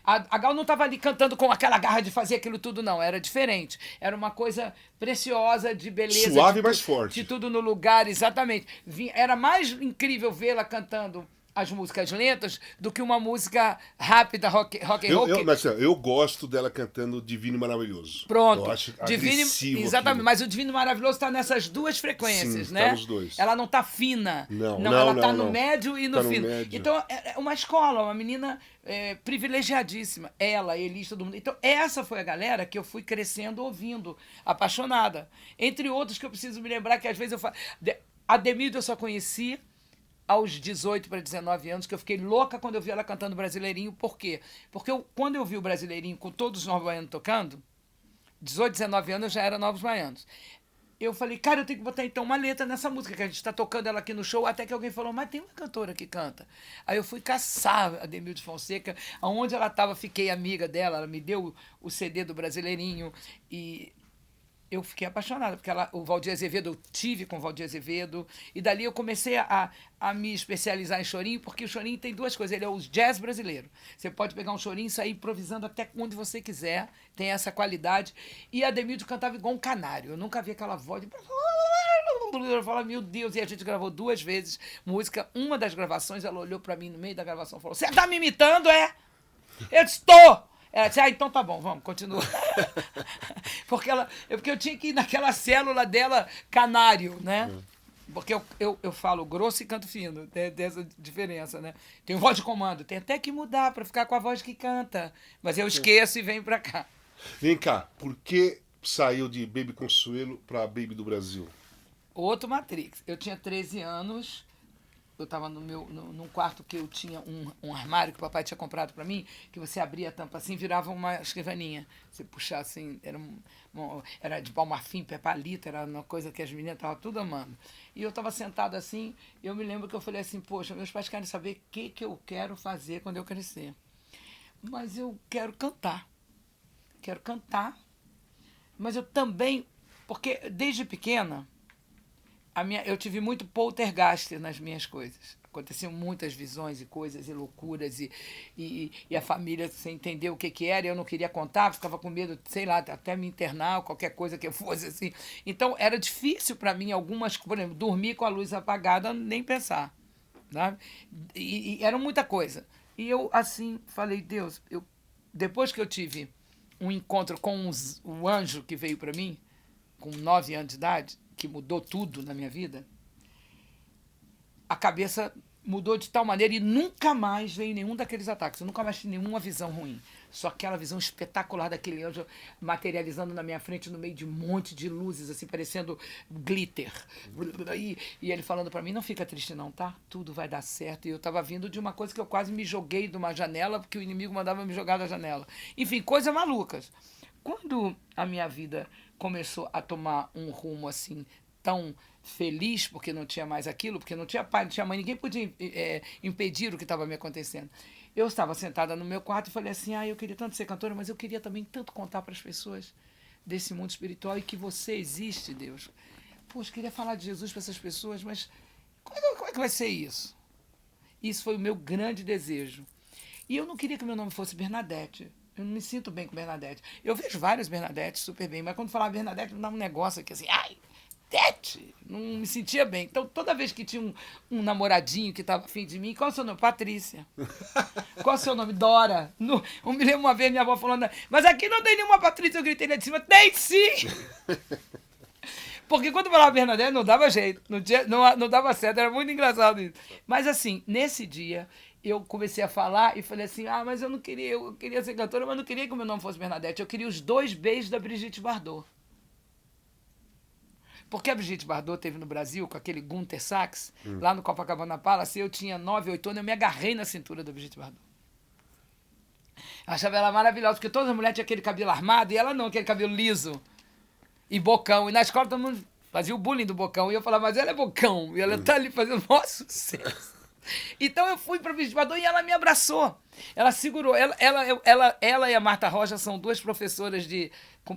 A Gal não estava ali cantando com aquela garra de fazer aquilo tudo, não. Era diferente. Era uma coisa preciosa, de beleza. Suave, mas forte. De tudo no lugar, exatamente. Era mais incrível vê-la cantando as músicas lentas do que uma música rápida, rock and roll. Mas eu gosto dela cantando Divino e Maravilhoso. Pronto. Eu acho Divino, agressivo exatamente, aquilo. mas o Divino Maravilhoso está nessas duas frequências, Sim, né? tá nos dois. Ela não está fina. Não, ela está não. no médio e no Tá fino. médio. Então, é uma escola, uma menina privilegiadíssima. Ela, Elis, todo mundo. Então, essa foi a galera que eu fui crescendo ouvindo, apaixonada. Entre outros que eu preciso me lembrar, que às vezes eu falo... A Demilde eu só conheci aos 18 para 19 anos, que eu fiquei louca quando eu vi ela cantando Brasileirinho. Por quê? Porque quando eu vi o Brasileirinho com todos os Novos Baianos tocando, 18, 19 anos eu já era Novos Baianos. Eu falei, cara, eu tenho que botar então uma letra nessa música, que a gente está tocando ela aqui no show, até que alguém falou, mas tem uma cantora que canta. Aí eu fui caçar a Demilde Fonseca, aonde ela estava, fiquei amiga dela, ela me deu o CD do Brasileirinho e... eu fiquei apaixonada, porque o Valdir Azevedo, eu tive com o Valdir Azevedo, e dali eu comecei a me especializar em chorinho, porque o chorinho tem duas coisas, ele é o jazz brasileiro. Você pode pegar um chorinho e sair improvisando até onde você quiser, tem essa qualidade. E a Demilde cantava igual um canário, eu nunca vi aquela voz de... Eu falava, meu Deus, e a gente gravou 2 vezes música, uma das gravações, ela olhou pra mim no meio da gravação e falou, você tá me imitando, é? Eu disse, tô! Ela disse, então tá bom, vamos, continua. porque eu tinha que ir naquela célula dela canário, né? Porque eu falo grosso e canto fino, tem essa diferença, né? Tem voz de comando, tem até que mudar para ficar com a voz que canta. Mas eu esqueço e venho para cá. Vem cá, por que saiu de Baby Consuelo para Baby do Brasil? Outro Matrix. Eu tinha 13 anos... eu estava num quarto que eu tinha um armário que o papai tinha comprado para mim, que você abria a tampa assim, virava uma escrivaninha. Você puxava assim, era de palmarfim, pé palito, era uma coisa que as meninas estavam tudo amando. E eu estava sentada assim, eu me lembro que eu falei assim, poxa, meus pais querem saber o que eu quero fazer quando eu crescer. Mas eu quero cantar. Quero cantar. Mas eu também, porque desde pequena, eu tive muito poltergeist nas minhas coisas. Aconteciam muitas visões e coisas e loucuras e a família sem entender o que era. Eu não queria contar, ficava com medo, sei lá, até me internar, qualquer coisa que eu fosse assim. Então, era difícil para mim algumas... Por exemplo, dormir com a luz apagada, nem pensar. Sabe? E era muita coisa. E eu, assim, falei, Deus, depois que eu tive um encontro com o anjo que veio para mim, com 9 anos de idade, que mudou tudo na minha vida, a cabeça mudou de tal maneira e nunca mais veio nenhum daqueles ataques. Eu nunca mais tive nenhuma visão ruim. Só aquela visão espetacular daquele anjo materializando na minha frente no meio de um monte de luzes, assim, parecendo glitter. E ele falando para mim, não fica triste não, tá? Tudo vai dar certo. E eu estava vindo de uma coisa que eu quase me joguei de uma janela, porque o inimigo mandava me jogar da janela. Enfim, coisas malucas. Quando a minha vida começou a tomar um rumo assim tão feliz, porque não tinha mais aquilo, porque não tinha pai, não tinha mãe, ninguém podia impedir o que estava me acontecendo. Eu estava sentada no meu quarto e falei assim, eu queria tanto ser cantora, mas eu queria também tanto contar para as pessoas desse mundo espiritual e que você existe, Deus. Poxa, queria falar de Jesus para essas pessoas, mas como é que vai ser isso? Isso foi o meu grande desejo. E eu não queria que meu nome fosse Bernadette. Eu não me sinto bem com Bernadette. Eu vejo várias Bernadettes super bem, mas quando falava Bernadette, me dava um negócio aqui assim, Tete! Não me sentia bem. Então, toda vez que tinha um namoradinho que estava afim de mim, qual é o seu nome? Patrícia. Qual é o seu nome? Dora. Eu me lembro uma vez minha avó falando, mas aqui não tem nenhuma Patrícia. Eu gritei lá de cima, tem sim! Porque quando eu falava Bernadette, não dava jeito, não dava certo, era muito engraçado isso. Mas assim, nesse dia, eu comecei a falar e falei assim, mas eu queria ser cantora, mas não queria que o meu nome fosse Bernadette, eu queria os 2 beijos da Brigitte Bardot. Porque a Brigitte Bardot teve no Brasil, com aquele Gunter Sachs, lá no Copacabana Palace, eu tinha 9, 8 anos, eu me agarrei na cintura da Brigitte Bardot. Eu achava ela maravilhosa, porque todas as mulheres tinham aquele cabelo armado e ela não, aquele cabelo liso e bocão. E na escola todo mundo fazia o bullying do bocão. E eu falava, mas ela é bocão. E ela tá ali fazendo o maior sucesso. Então eu fui para o vestibulador e ela me abraçou. Ela segurou. Ela e a Marta Rocha são duas professoras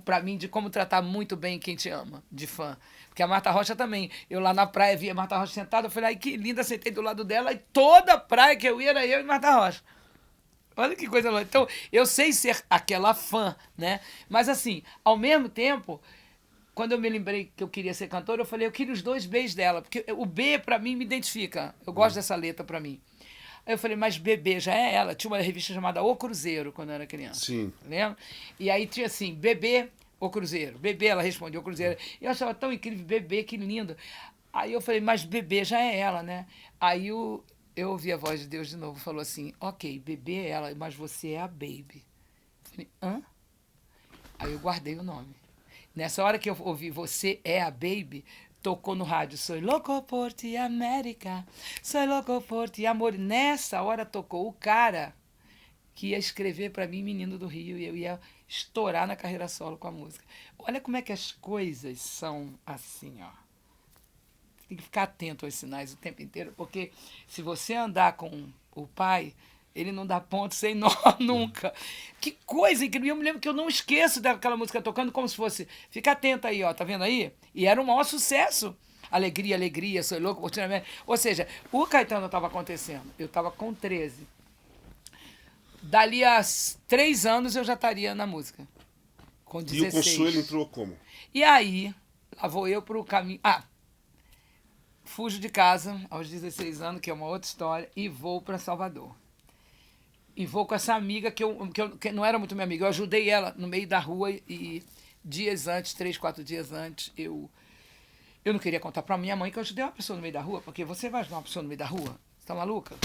para mim de como tratar muito bem quem te ama, de fã. Porque a Marta Rocha também. Eu lá na praia vi a Marta Rocha sentada, eu falei, ai que linda, sentei do lado dela e toda a praia que eu ia era eu e Marta Rocha. Olha que coisa louca. Então, eu sei ser aquela fã, né? Mas assim, ao mesmo tempo, quando eu me lembrei que eu queria ser cantora, eu falei, eu queria os dois Bs dela, porque o B pra mim me identifica. Eu gosto dessa letra pra mim. Aí eu falei, mas bebê já é ela. Tinha uma revista chamada O Cruzeiro, quando eu era criança. Sim. Lembra? E aí tinha assim, bebê, O Cruzeiro. Bebê, ela respondeu, O Cruzeiro. E eu achava tão incrível, bebê, que lindo. Aí eu falei, mas bebê já é ela, né? Aí eu ouvi a voz de Deus de novo, falou assim, ok, bebê é ela, mas você é a baby. Eu falei, hã? Aí eu guardei o nome. Nessa hora que eu ouvi Você é a Baby, tocou no rádio Soy louco por ti, América, soy louco por ti, amor. Nessa hora tocou o cara que ia escrever para mim Menino do Rio e eu ia estourar na carreira solo com a música. Olha como é que as coisas são assim, ó. Tem que ficar atento aos sinais o tempo inteiro, porque se você andar com o pai, ele não dá ponto sem nó nunca. Que coisa incrível. Eu me lembro que eu não esqueço daquela música tocando como se fosse... Fica atenta aí, ó, tá vendo aí? E era um maior sucesso. Alegria, alegria, sou louco por ti. Ou seja, o Caetano estava acontecendo. Eu estava com 13. Dali a 3 anos eu já estaria na música. Com 16. E o Consuelo entrou como? E aí, lá vou eu pro caminho... fujo de casa aos 16 anos, que é uma outra história, e vou para Salvador. E vou com essa amiga que não era muito minha amiga. Eu ajudei ela no meio da rua e dias antes, 3, 4 dias antes, eu não queria contar para minha mãe que eu ajudei uma pessoa no meio da rua, porque você vai ajudar uma pessoa no meio da rua? Você tá maluca?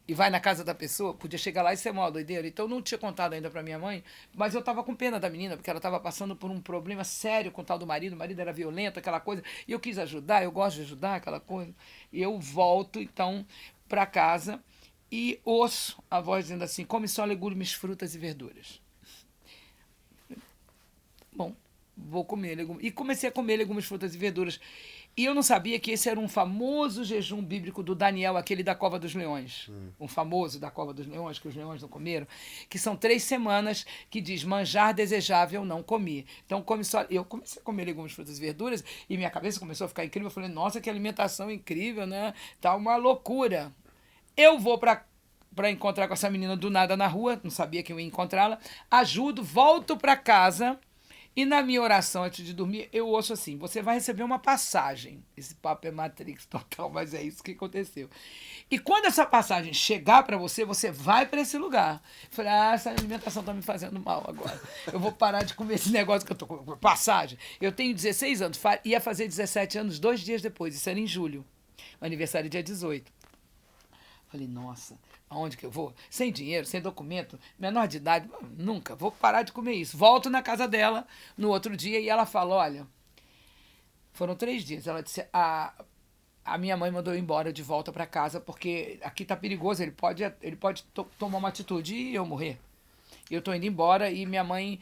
E vai na casa da pessoa, podia chegar lá e ser uma doideira. Então eu não tinha contado ainda para minha mãe, mas eu tava com pena da menina, porque ela tava passando por um problema sério com o tal do marido. O marido era violento, aquela coisa. E eu quis ajudar, eu gosto de ajudar, aquela coisa. E eu volto, então, para casa e ouço a voz dizendo assim, come só legumes, frutas e verduras. Bom, vou comer legumes. E comecei a comer legumes, frutas e verduras. E eu não sabia que esse era um famoso jejum bíblico do Daniel, aquele da Cova dos Leões. Um famoso da Cova dos Leões, que os leões não comeram. Que são 3 semanas que diz manjar desejável não comer. Então eu comecei a comer legumes, frutas e verduras e minha cabeça começou a ficar incrível. Eu falei, nossa, que alimentação incrível, né? Tá uma loucura. Eu vou para encontrar com essa menina do nada na rua, não sabia que eu ia encontrá-la. Ajudo, volto para casa. E na minha oração antes de dormir, eu ouço assim, você vai receber uma passagem. Esse papo é Matrix total, mas é isso que aconteceu. E quando essa passagem chegar para você, você vai para esse lugar. Eu falei, essa alimentação tá me fazendo mal agora. Eu vou parar de comer esse negócio que eu tô com passagem. Eu tenho 16 anos, ia fazer 17 anos 2 dias depois, isso era em julho. O aniversário dia 18. Falei, nossa, aonde que eu vou? Sem dinheiro, sem documento, menor de idade, nunca, vou parar de comer isso. Volto na casa dela no outro dia e ela fala, olha, foram 3 dias. Ela disse, a minha mãe mandou eu embora de volta para casa porque aqui tá perigoso, ele pode tomar uma atitude e eu morrer. Eu tô indo embora e minha mãe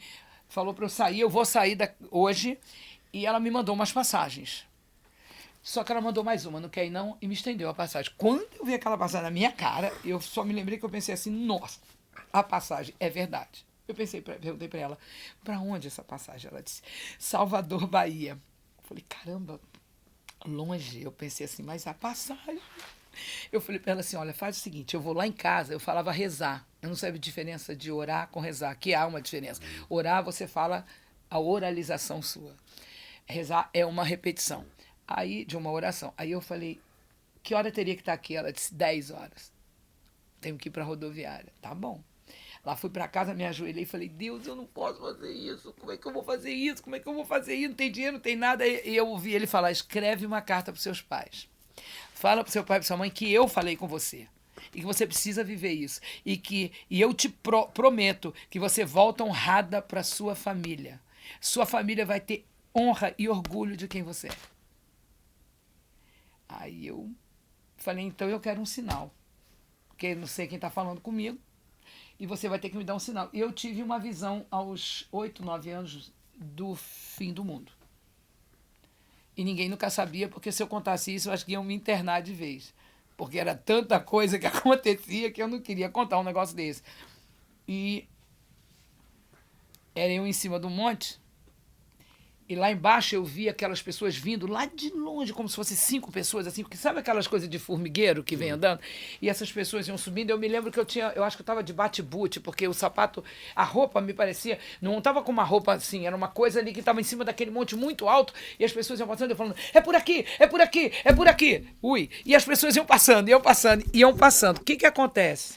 falou para eu sair, eu vou sair hoje, e ela me mandou umas passagens. Só que ela mandou mais uma, não quer ir não, e me estendeu a passagem. Quando eu vi aquela passagem na minha cara, eu só me lembrei que eu pensei assim, nossa, a passagem é verdade. Perguntei pra ela, pra onde essa passagem? Ela disse, Salvador, Bahia. Eu falei, caramba, longe. Eu pensei assim, mas a passagem... Eu falei pra ela assim, olha, faz o seguinte, eu vou lá em casa, eu falava rezar. Eu não sei a diferença de orar com rezar, que há uma diferença. Orar, você fala a oralização sua. Rezar é uma repetição. Aí, de uma oração. Aí eu falei, que hora teria que estar aqui? Ela disse, 10 horas. Tenho que ir para a rodoviária. Tá bom. Lá fui para casa, me ajoelhei e falei, Deus, eu não posso fazer isso. Como é que eu vou fazer isso? Como é que eu vou fazer isso? Não tem dinheiro, não tem nada. E eu ouvi ele falar, escreve uma carta para os seus pais. Fala para o seu pai e para sua mãe que eu falei com você. E que você precisa viver isso. E eu te prometo que você volta honrada para sua família. Sua família vai ter honra e orgulho de quem você é. Aí eu falei, então eu quero um sinal. Porque não sei quem está falando comigo. e você vai ter que me dar um sinal. Eu tive uma visão aos 8, 9 anos do fim do mundo. E ninguém nunca sabia, porque se eu contasse isso, eu acho que iam me internar de vez. Porque era tanta coisa que acontecia que eu não queria contar um negócio desse. E era eu em cima do monte, e lá embaixo eu vi aquelas pessoas vindo lá de longe, como se fossem 5 pessoas, assim, porque sabe aquelas coisas de formigueiro que vem andando? E essas pessoas iam subindo. Eu me lembro que eu acho que eu estava de bate-boot, porque o sapato, a roupa me parecia, não estava com uma roupa assim, era uma coisa ali que estava em cima daquele monte muito alto, e as pessoas iam passando, eu falando, é por aqui, é por aqui, é por aqui. Ui, e as pessoas iam passando, iam passando, iam passando. O que que acontece?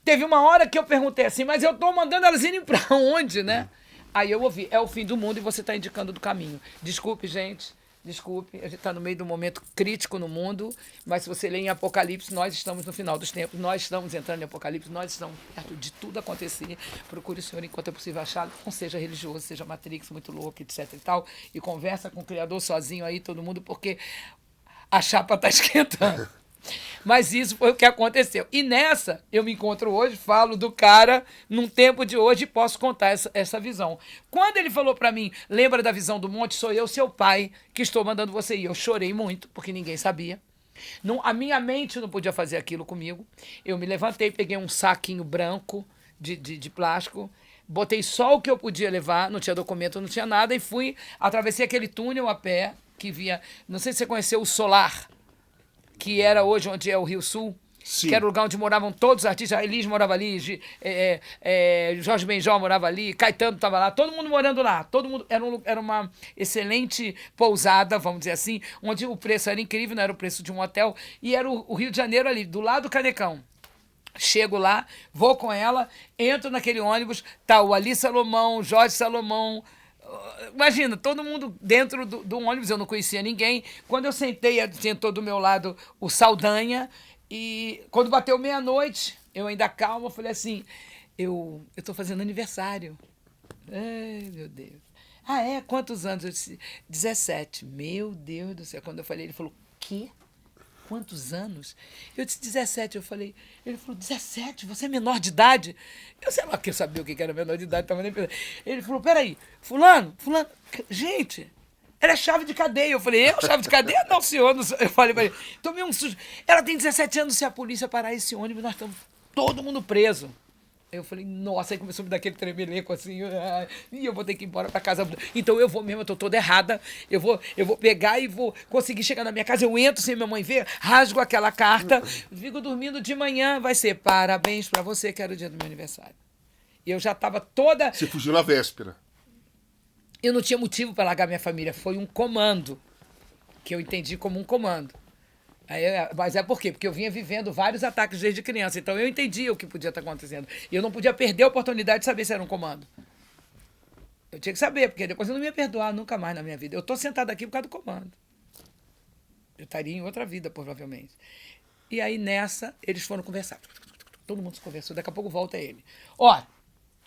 Teve uma hora que eu perguntei assim, mas eu tô mandando elas irem pra onde, né? Aí eu ouvi, é o fim do mundo e você tá indicando do caminho. Desculpe, gente, desculpe, a gente tá no meio de um momento crítico no mundo, mas se você ler em Apocalipse, nós estamos no final dos tempos, nós estamos entrando em Apocalipse, nós estamos perto de tudo acontecer. Procure o Senhor enquanto é possível achar, não seja religioso, seja Matrix, muito louco, etc e tal, e conversa com o Criador sozinho aí, todo mundo, porque a chapa tá esquentando. Mas isso foi o que aconteceu. E nessa, eu me encontro hoje, falo do cara num tempo de hoje e posso contar essa visão. Quando ele falou para mim, lembra da visão do monte? Sou eu, seu pai, que estou mandando você ir. Eu chorei muito, porque ninguém sabia. Não, a minha mente não podia fazer aquilo comigo. Eu me levantei, peguei um saquinho branco de plástico, botei só o que eu podia levar, não tinha documento, não tinha nada, e fui, atravessei aquele túnel a pé, que via, não sei se você conheceu o Solar, que era hoje onde é o Rio Sul, Sim. Que era o lugar onde moravam todos os artistas. A Elis morava ali, Jorge Benjol morava ali, Caetano estava lá, todo mundo morando lá. Todo mundo, era uma excelente pousada, vamos dizer assim, onde o preço era incrível, não era o preço de um hotel, e era o Rio de Janeiro ali, do lado do Canecão. Chego lá, vou com ela, entro naquele ônibus, tá o Ali Salomão, Jorge Salomão. Imagina, todo mundo dentro do ônibus, eu não conhecia ninguém. Quando eu sentei, sentou do meu lado o Saldanha, e quando bateu meia-noite, eu ainda calma, falei assim, eu tô fazendo aniversário. Ai, meu Deus. Ah, é? Quantos anos? Eu disse, 17. Meu Deus do céu. Quando eu falei, ele falou, quê? Quantos anos? Eu disse 17, eu falei, ele falou, 17? Você é menor de idade? Eu sei lá que eu sabia o que era menor de idade, tava nem pensando. Ele falou, peraí, fulano, gente, ela é chave de cadeia. Eu falei, eu, chave de cadeia? Não, senhor, não, eu falei pra ele, tomei um susto. Ela tem 17 anos, se a polícia parar esse ônibus, nós estamos todo mundo preso. Eu falei, nossa, aí começou a me dar aquele tremeleco assim, e eu vou ter que ir embora pra casa. Então eu vou mesmo, eu tô toda errada, eu vou pegar e vou conseguir chegar na minha casa, eu entro sem minha mãe ver, rasgo aquela carta, fico dormindo de manhã, vai ser parabéns pra você, que era o dia do meu aniversário. E eu já tava toda... Você fugiu na véspera. Eu não tinha motivo pra largar minha família, foi um comando, que eu entendi como um comando. Mas é por quê? Porque eu vinha vivendo vários ataques desde criança, então eu entendia o que podia estar acontecendo. E eu não podia perder a oportunidade de saber se era um comando. Eu tinha que saber, porque depois eu não me ia perdoar nunca mais na minha vida. Eu estou sentado aqui por causa do comando. Eu estaria em outra vida, provavelmente. E aí, nessa, eles foram conversar. Todo mundo se conversou, daqui a pouco volta ele. Ó,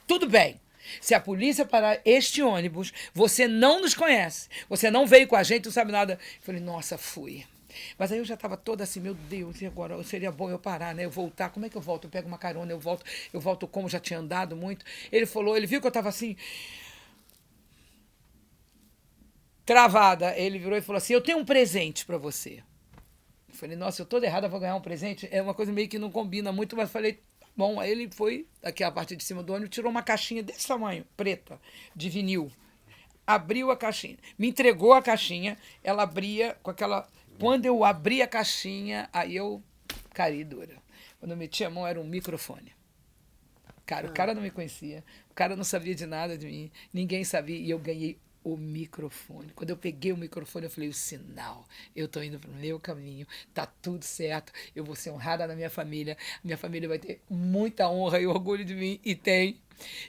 tudo bem. Se a polícia parar este ônibus, você não nos conhece. Você não veio com a gente, não sabe nada. Eu falei, nossa, fui. Mas aí eu já estava toda assim, meu Deus, e agora seria bom eu parar, né? Eu voltar, como é que eu volto? Eu pego uma carona, eu volto como já tinha andado muito. Ele falou, ele viu que eu estava assim, travada. Ele virou e falou assim, eu tenho um presente para você. Eu falei, nossa, eu toda errada, vou ganhar um presente? É uma coisa meio que não combina muito, mas falei, bom. Aí ele foi, aqui a parte de cima do ônibus, tirou uma caixinha desse tamanho, preta, de vinil. Abriu a caixinha, me entregou a caixinha, ela abria com aquela... Quando eu abri a caixinha, aí eu caí dura. Quando eu meti a mão, era um microfone. Cara, o cara não me conhecia, o cara não sabia de nada de mim, ninguém sabia, e eu ganhei o microfone. Quando eu peguei o microfone, eu falei, o sinal, eu tô indo pro meu caminho, tá tudo certo, eu vou ser honrada na minha família vai ter muita honra e orgulho de mim, e tem.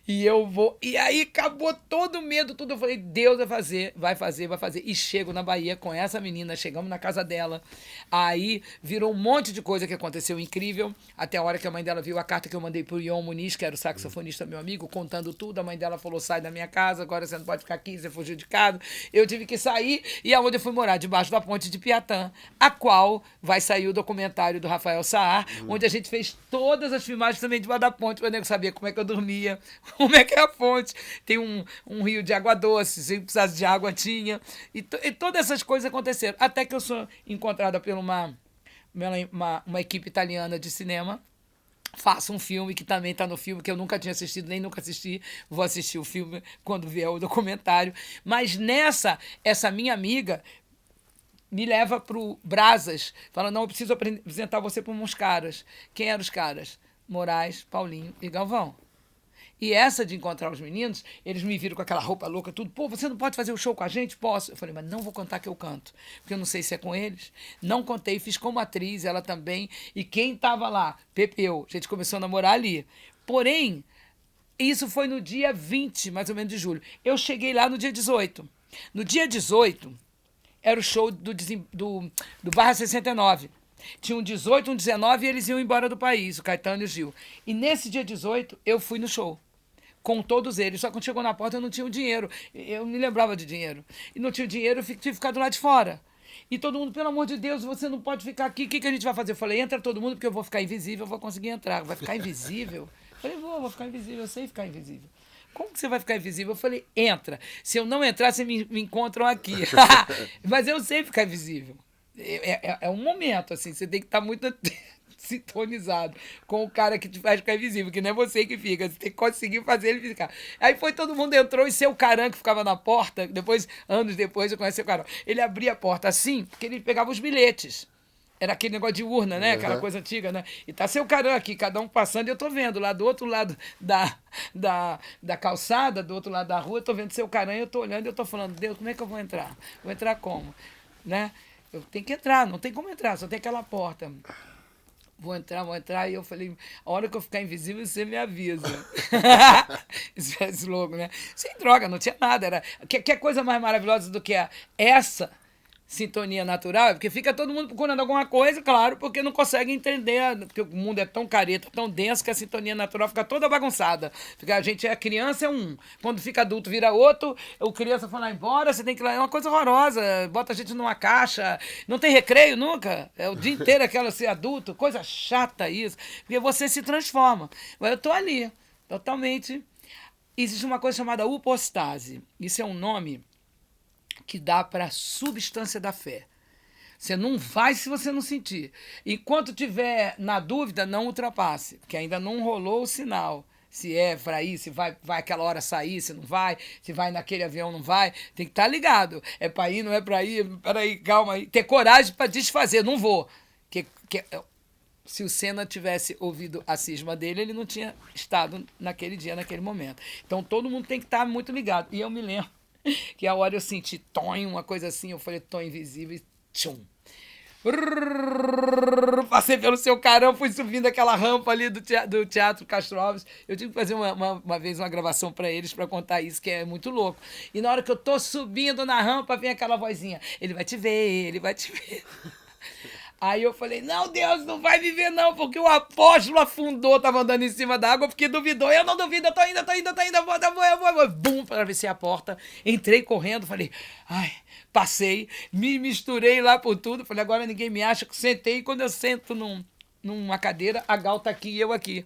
E eu vou. E aí acabou todo o medo, tudo. Eu falei, Deus vai fazer, vai fazer, vai fazer. E chego na Bahia com essa menina, chegamos na casa dela. Aí virou um monte de coisa que aconteceu incrível. Até a hora que a mãe dela viu a carta que eu mandei pro Ion Muniz, que era o saxofonista, meu amigo, contando tudo. A mãe dela falou: sai da minha casa, agora você não pode ficar aqui, você fugiu de casa. Eu tive que sair. E aonde eu fui morar? Debaixo da ponte de Piatã, a qual vai sair o documentário do Rafael Saar, onde a gente fez todas as filmagens também debaixo da ponte, para o nego saber como é que eu dormia, como é que é a fonte. Tem um rio de água doce, se precisasse de água tinha. E todas essas coisas aconteceram. Até que eu sou encontrada por uma equipe italiana de cinema. Faço um filme que também está no filme, que eu nunca tinha assistido, nem nunca assisti. Vou assistir o filme quando vier o documentário. Mas essa minha amiga me leva pro Brasas, fala, não, eu preciso apresentar você para uns caras. Quem eram os caras? Moraes, Paulinho e Galvão. E essa de encontrar os meninos, eles me viram com aquela roupa louca, tudo. Pô, você não pode fazer o show com a gente? Posso. Eu falei, mas não vou contar que eu canto, porque eu não sei se é com eles. Não contei, fiz como atriz, ela também. E quem estava lá? Pepeu. A gente começou a namorar ali. Porém, isso foi no dia 20, mais ou menos, de julho. Eu cheguei lá no dia 18. No dia 18, era o show do Barra 69. Tinha um 18, um 19 e eles iam embora do país, o Caetano e o Gil. E nesse dia 18, eu fui no show. Com todos eles. Só que quando chegou na porta, eu não tinha o dinheiro. Eu me lembrava de dinheiro. E não tinha o dinheiro, eu tive que ficar do lado de fora. E todo mundo, pelo amor de Deus, você não pode ficar aqui. O que a gente vai fazer? Eu falei, entra todo mundo, porque eu vou ficar invisível, eu vou conseguir entrar. Vai ficar invisível? Eu falei, vou ficar invisível, eu sei ficar invisível. Como que você vai ficar invisível? Eu falei, entra. Se eu não entrar, vocês me encontram aqui. Mas eu sei ficar invisível. É um momento, assim, você tem que estar muito sintonizado com o cara que te faz ficar invisível, que não é você que fica, você tem que conseguir fazer ele ficar. Aí foi, todo mundo entrou, e seu Caran, que ficava na porta, anos depois, eu conheci o Caran, ele abria a porta assim, porque ele pegava os bilhetes. Era aquele negócio de urna, né? Aquela coisa antiga, né? E tá seu Caran aqui, cada um passando, e eu tô vendo lá do outro lado da calçada, do outro lado da rua, eu tô vendo seu Caran, e eu tô olhando, e eu tô falando, Deus, como é que eu vou entrar? Vou entrar como? Né? Eu tenho que entrar, não tem como entrar, só tem aquela porta. Vou entrar, e eu falei, a hora que eu ficar invisível, você me avisa. Isso é esse logo, né? Sem droga, não tinha nada. Que coisa mais maravilhosa do que essa sintonia natural, porque fica todo mundo procurando alguma coisa, claro, porque não consegue entender, porque o mundo é tão careta, tão denso, que a sintonia natural fica toda bagunçada. A gente é criança, é um. Quando fica adulto, vira outro, o criança foi lá embora, você tem que ir lá, é uma coisa horrorosa, bota a gente numa caixa, não tem recreio nunca, é o dia inteiro aquela ser adulto, coisa chata isso, porque você se transforma. Mas eu tô ali, totalmente. Existe uma coisa chamada upostase, isso é um nome que dá para a substância da fé. Você não vai se você não sentir. Enquanto tiver na dúvida, não ultrapasse, porque ainda não rolou o sinal. Se é para ir, se vai aquela hora sair, se não vai, se vai naquele avião, não vai. Tem que estar ligado. É para ir, não é para ir, peraí, calma aí. Ter coragem para desfazer, não vou. Se o Senna tivesse ouvido a cisma dele, ele não tinha estado naquele dia, naquele momento. Então todo mundo tem que estar muito ligado. E eu me lembro que a hora eu senti tonho, uma coisa assim, eu falei, tom invisível, e tchum. Passei pelo seu Caran, fui subindo aquela rampa ali do Teatro Castro Alves. Eu tive que fazer uma vez uma gravação para eles, para contar isso, que é muito louco. E na hora que eu tô subindo na rampa, vem aquela vozinha, ele vai te ver, ele vai te ver. Aí eu falei, não, Deus, não vai me ver não, porque o apóstolo afundou, tava andando em cima da água, porque duvidou. Eu não duvido, eu tô indo, eu vou. Bum, atravessei a porta, entrei correndo, falei, ai, passei, me misturei lá por tudo, falei, agora ninguém me acha, sentei, e quando eu sento numa cadeira, a Gal tá aqui e eu aqui.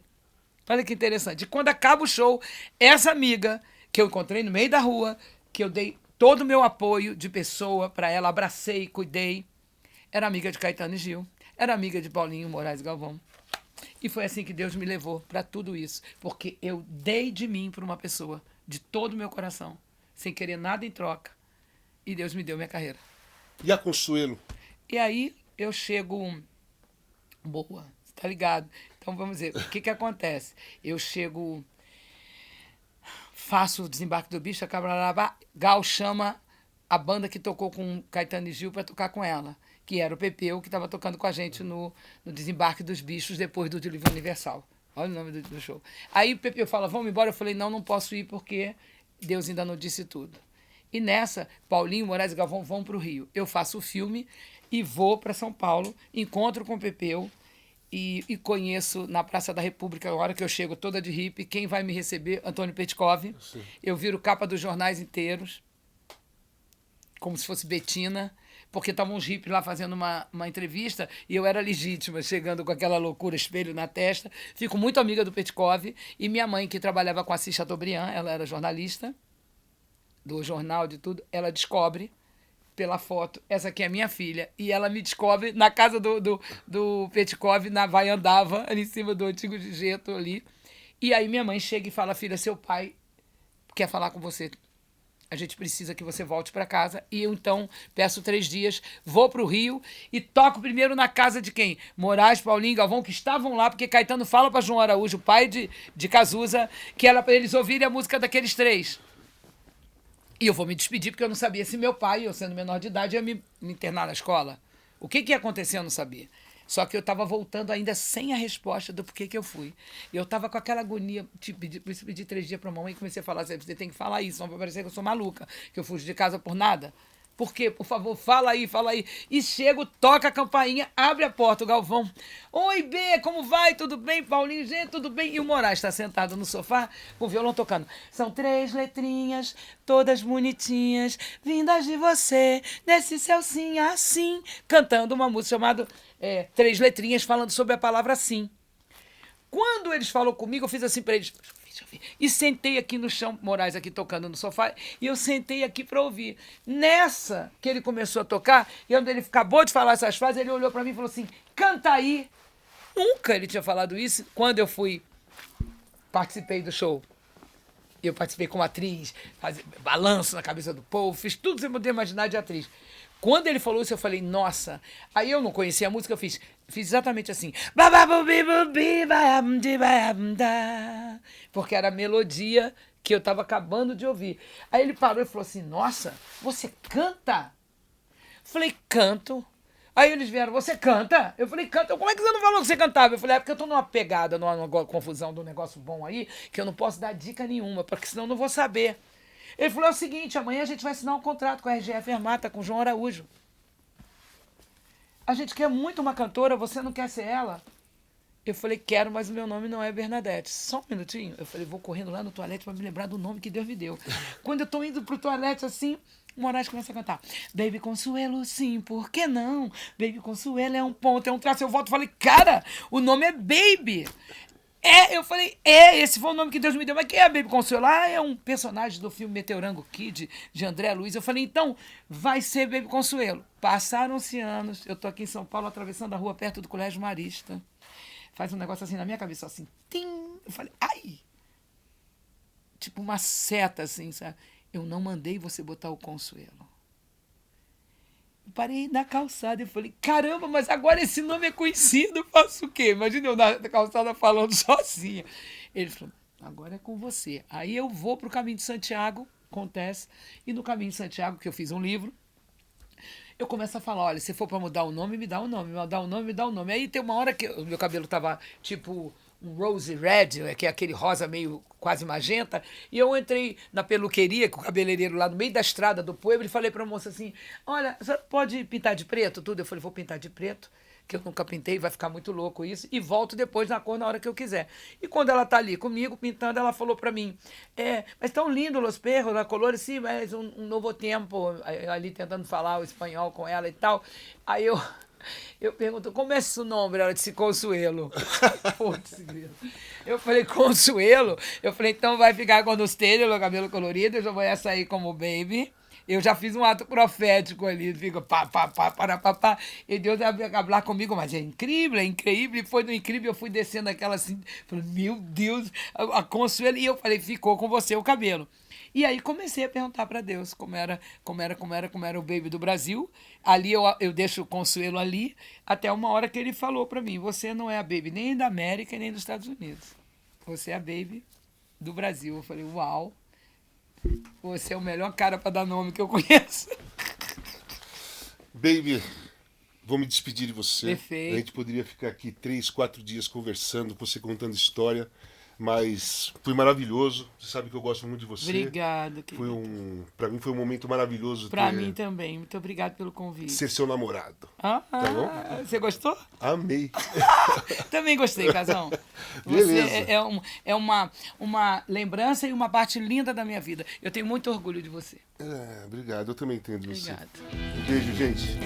Olha que interessante. E quando acaba o show, essa amiga que eu encontrei no meio da rua, que eu dei todo o meu apoio de pessoa para ela, abracei, cuidei, era amiga de Caetano e Gil, era amiga de Paulinho, Moraes e Galvão. E foi assim que Deus me levou para tudo isso. Porque eu dei de mim para uma pessoa, de todo o meu coração, sem querer nada em troca. E Deus me deu minha carreira. E a Consuelo? E aí eu chego... Boa, tá ligado? Então vamos ver, o que acontece? Eu chego... Faço o Desembarque do Bicho, a Gal chama a banda que tocou com Caetano e Gil para tocar com ela, que era o Pepeu, que estava tocando com a gente no Desembarque dos Bichos, depois do Dilúvio Universal. Olha o nome do show. Aí o Pepeu fala, vamos embora. Eu falei, não posso ir porque Deus ainda não disse tudo. E nessa, Paulinho, Moraes e Galvão vão para o Rio. Eu faço o filme e vou para São Paulo, encontro com o Pepeu e conheço na Praça da República, a hora que eu chego toda de hippie, quem vai me receber? Antônio Petkov. Sim. Eu viro capa dos jornais inteiros, como se fosse Betina, porque estavam uns hippies lá fazendo uma entrevista e eu era legítima, chegando com aquela loucura, espelho na testa. Fico muito amiga do Petkov e minha mãe, que trabalhava com a Assis Chateaubriand, ela era jornalista do jornal, de tudo, ela descobre pela foto, essa aqui é minha filha, e ela me descobre na casa do Petkov, na vai andava, ali em cima do antigo Gigeto ali, e aí minha mãe chega e fala, filha, seu pai quer falar com você, a gente precisa que você volte para casa, e eu então peço 3 dias, vou para o Rio e toco primeiro na casa de quem? Moraes, Paulinho, Galvão, que estavam lá, porque Caetano fala para João Araújo, pai de Cazuza, que era para eles ouvirem a música daqueles 3. E eu vou me despedir, porque eu não sabia se meu pai, eu sendo menor de idade, ia me internar na escola. O que ia acontecer, eu não sabia. Só que eu estava voltando ainda sem a resposta do porquê que eu fui. E eu estava com aquela agonia, por isso pedi 3 dias para a mamãe e comecei a falar, você tem que falar isso, não vai parecer que eu sou maluca, que eu fujo de casa por nada. Por quê? Por favor, fala aí, fala aí. E chego, toca a campainha, abre a porta, o Galvão. Oi, B, como vai? Tudo bem? Paulinho, gente, tudo bem? E o Moraes está sentado no sofá com o violão tocando. São 3 letrinhas, todas bonitinhas, vindas de você, nesse céu sim, assim. Cantando uma música chamada 3 letrinhas, falando sobre a palavra sim. Quando eles falaram comigo, eu fiz assim para eles... E sentei aqui no chão, Moraes aqui tocando no sofá, e eu sentei aqui para ouvir. Nessa que ele começou a tocar, e quando ele acabou de falar essas frases, ele olhou para mim e falou assim, canta aí. Nunca ele tinha falado isso. Quando eu participei do show, eu participei como atriz, balanço na cabeça do povo, fiz tudo que você podia imaginar de atriz. Quando ele falou isso, eu falei, nossa. Aí eu não conhecia a música, eu fiz exatamente assim. Porque era a melodia que eu estava acabando de ouvir. Aí ele parou e falou assim, nossa, você canta? Falei, canto. Aí eles vieram, você canta? Eu falei, canta. Como é que você não falou que você cantava? Eu falei, porque eu estou numa pegada, numa confusão de um negócio bom aí, que eu não posso dar dica nenhuma, porque senão eu não vou saber. Ele falou, é o seguinte, amanhã a gente vai assinar um contrato com a RGF Armata, com o João Araújo. A gente quer muito uma cantora, você não quer ser ela? Eu falei, quero, mas o meu nome não é Bernadette. Só um minutinho. Eu falei, vou correndo lá no toalete para me lembrar do nome que Deus me deu. Quando eu estou indo pro toalete assim, o Moraes começa a cantar. Baby Consuelo, sim, por que não? Baby Consuelo é um ponto, é um traço. Eu volto e falei, cara, o nome é Baby. Eu falei, esse foi o nome que Deus me deu. Mas quem é a Baby Consuelo? É um personagem do filme Meteorango Kid, de André Luiz. Eu falei, então, vai ser Baby Consuelo. Passaram-se anos, eu tô aqui em São Paulo, atravessando a rua perto do Colégio Marista. Faz um negócio assim na minha cabeça, assim, tim! Eu falei, ai! Tipo uma seta, assim, sabe? Eu não mandei você botar o Consuelo. Parei na calçada e falei, caramba, mas agora esse nome é conhecido, eu faço o quê? Imagina eu na calçada falando sozinha. Ele falou, agora é com você. Aí eu vou para o Caminho de Santiago, acontece, e no Caminho de Santiago, que eu fiz um livro, eu começo a falar, olha, se for para mudar o nome, me dá o nome, mudar o nome, me dá o nome. Aí tem uma hora que o meu cabelo tava tipo um rose red, que é aquele rosa meio quase magenta, e eu entrei na peluqueria com o cabeleireiro lá no meio da estrada do Pueblo e falei para a moça assim, olha, você pode pintar de preto tudo? Eu falei, vou pintar de preto, que eu nunca pintei, vai ficar muito louco isso, e volto depois na cor na hora que eu quiser. E quando ela tá ali comigo, pintando, ela falou para mim, mas tão lindo los perros, la colores, sim, mas um novo tempo, ali tentando falar o espanhol com ela e tal. Aí eu pergunto, como é seu nome? Ela disse, Consuelo. Putz, eu falei, Consuelo? Eu falei, então vai ficar com os telhos, o cabelo colorido, eu já vou sair como Baby. Eu já fiz um ato profético ali, fico pá, e Deus vai falar comigo, mas é incrível, e foi no incrível, eu fui descendo aquela assim, falei, meu Deus, a Consuelo, e eu falei, ficou com você o cabelo. E aí comecei a perguntar para Deus como era o Baby do Brasil. Ali eu deixo o Consuelo ali, até uma hora que ele falou para mim, você não é a Baby nem da América nem dos Estados Unidos. Você é a Baby do Brasil. Eu falei, uau, você é o melhor cara para dar nome que eu conheço. Baby, vou me despedir de você. Perfeito. A gente poderia ficar aqui 3, 4 dias conversando, você contando história, mas foi maravilhoso. Você sabe que eu gosto muito de você. Obrigada, querido. Para mim foi um momento maravilhoso. Para mim também. Muito obrigado pelo convite. Ser seu namorado. Tá bom? Você gostou? Amei. Também gostei, Casão. Beleza. Você é uma lembrança e uma parte linda da minha vida. Eu tenho muito orgulho de você. Obrigado, eu também entendo você. Obrigada. Um beijo, gente.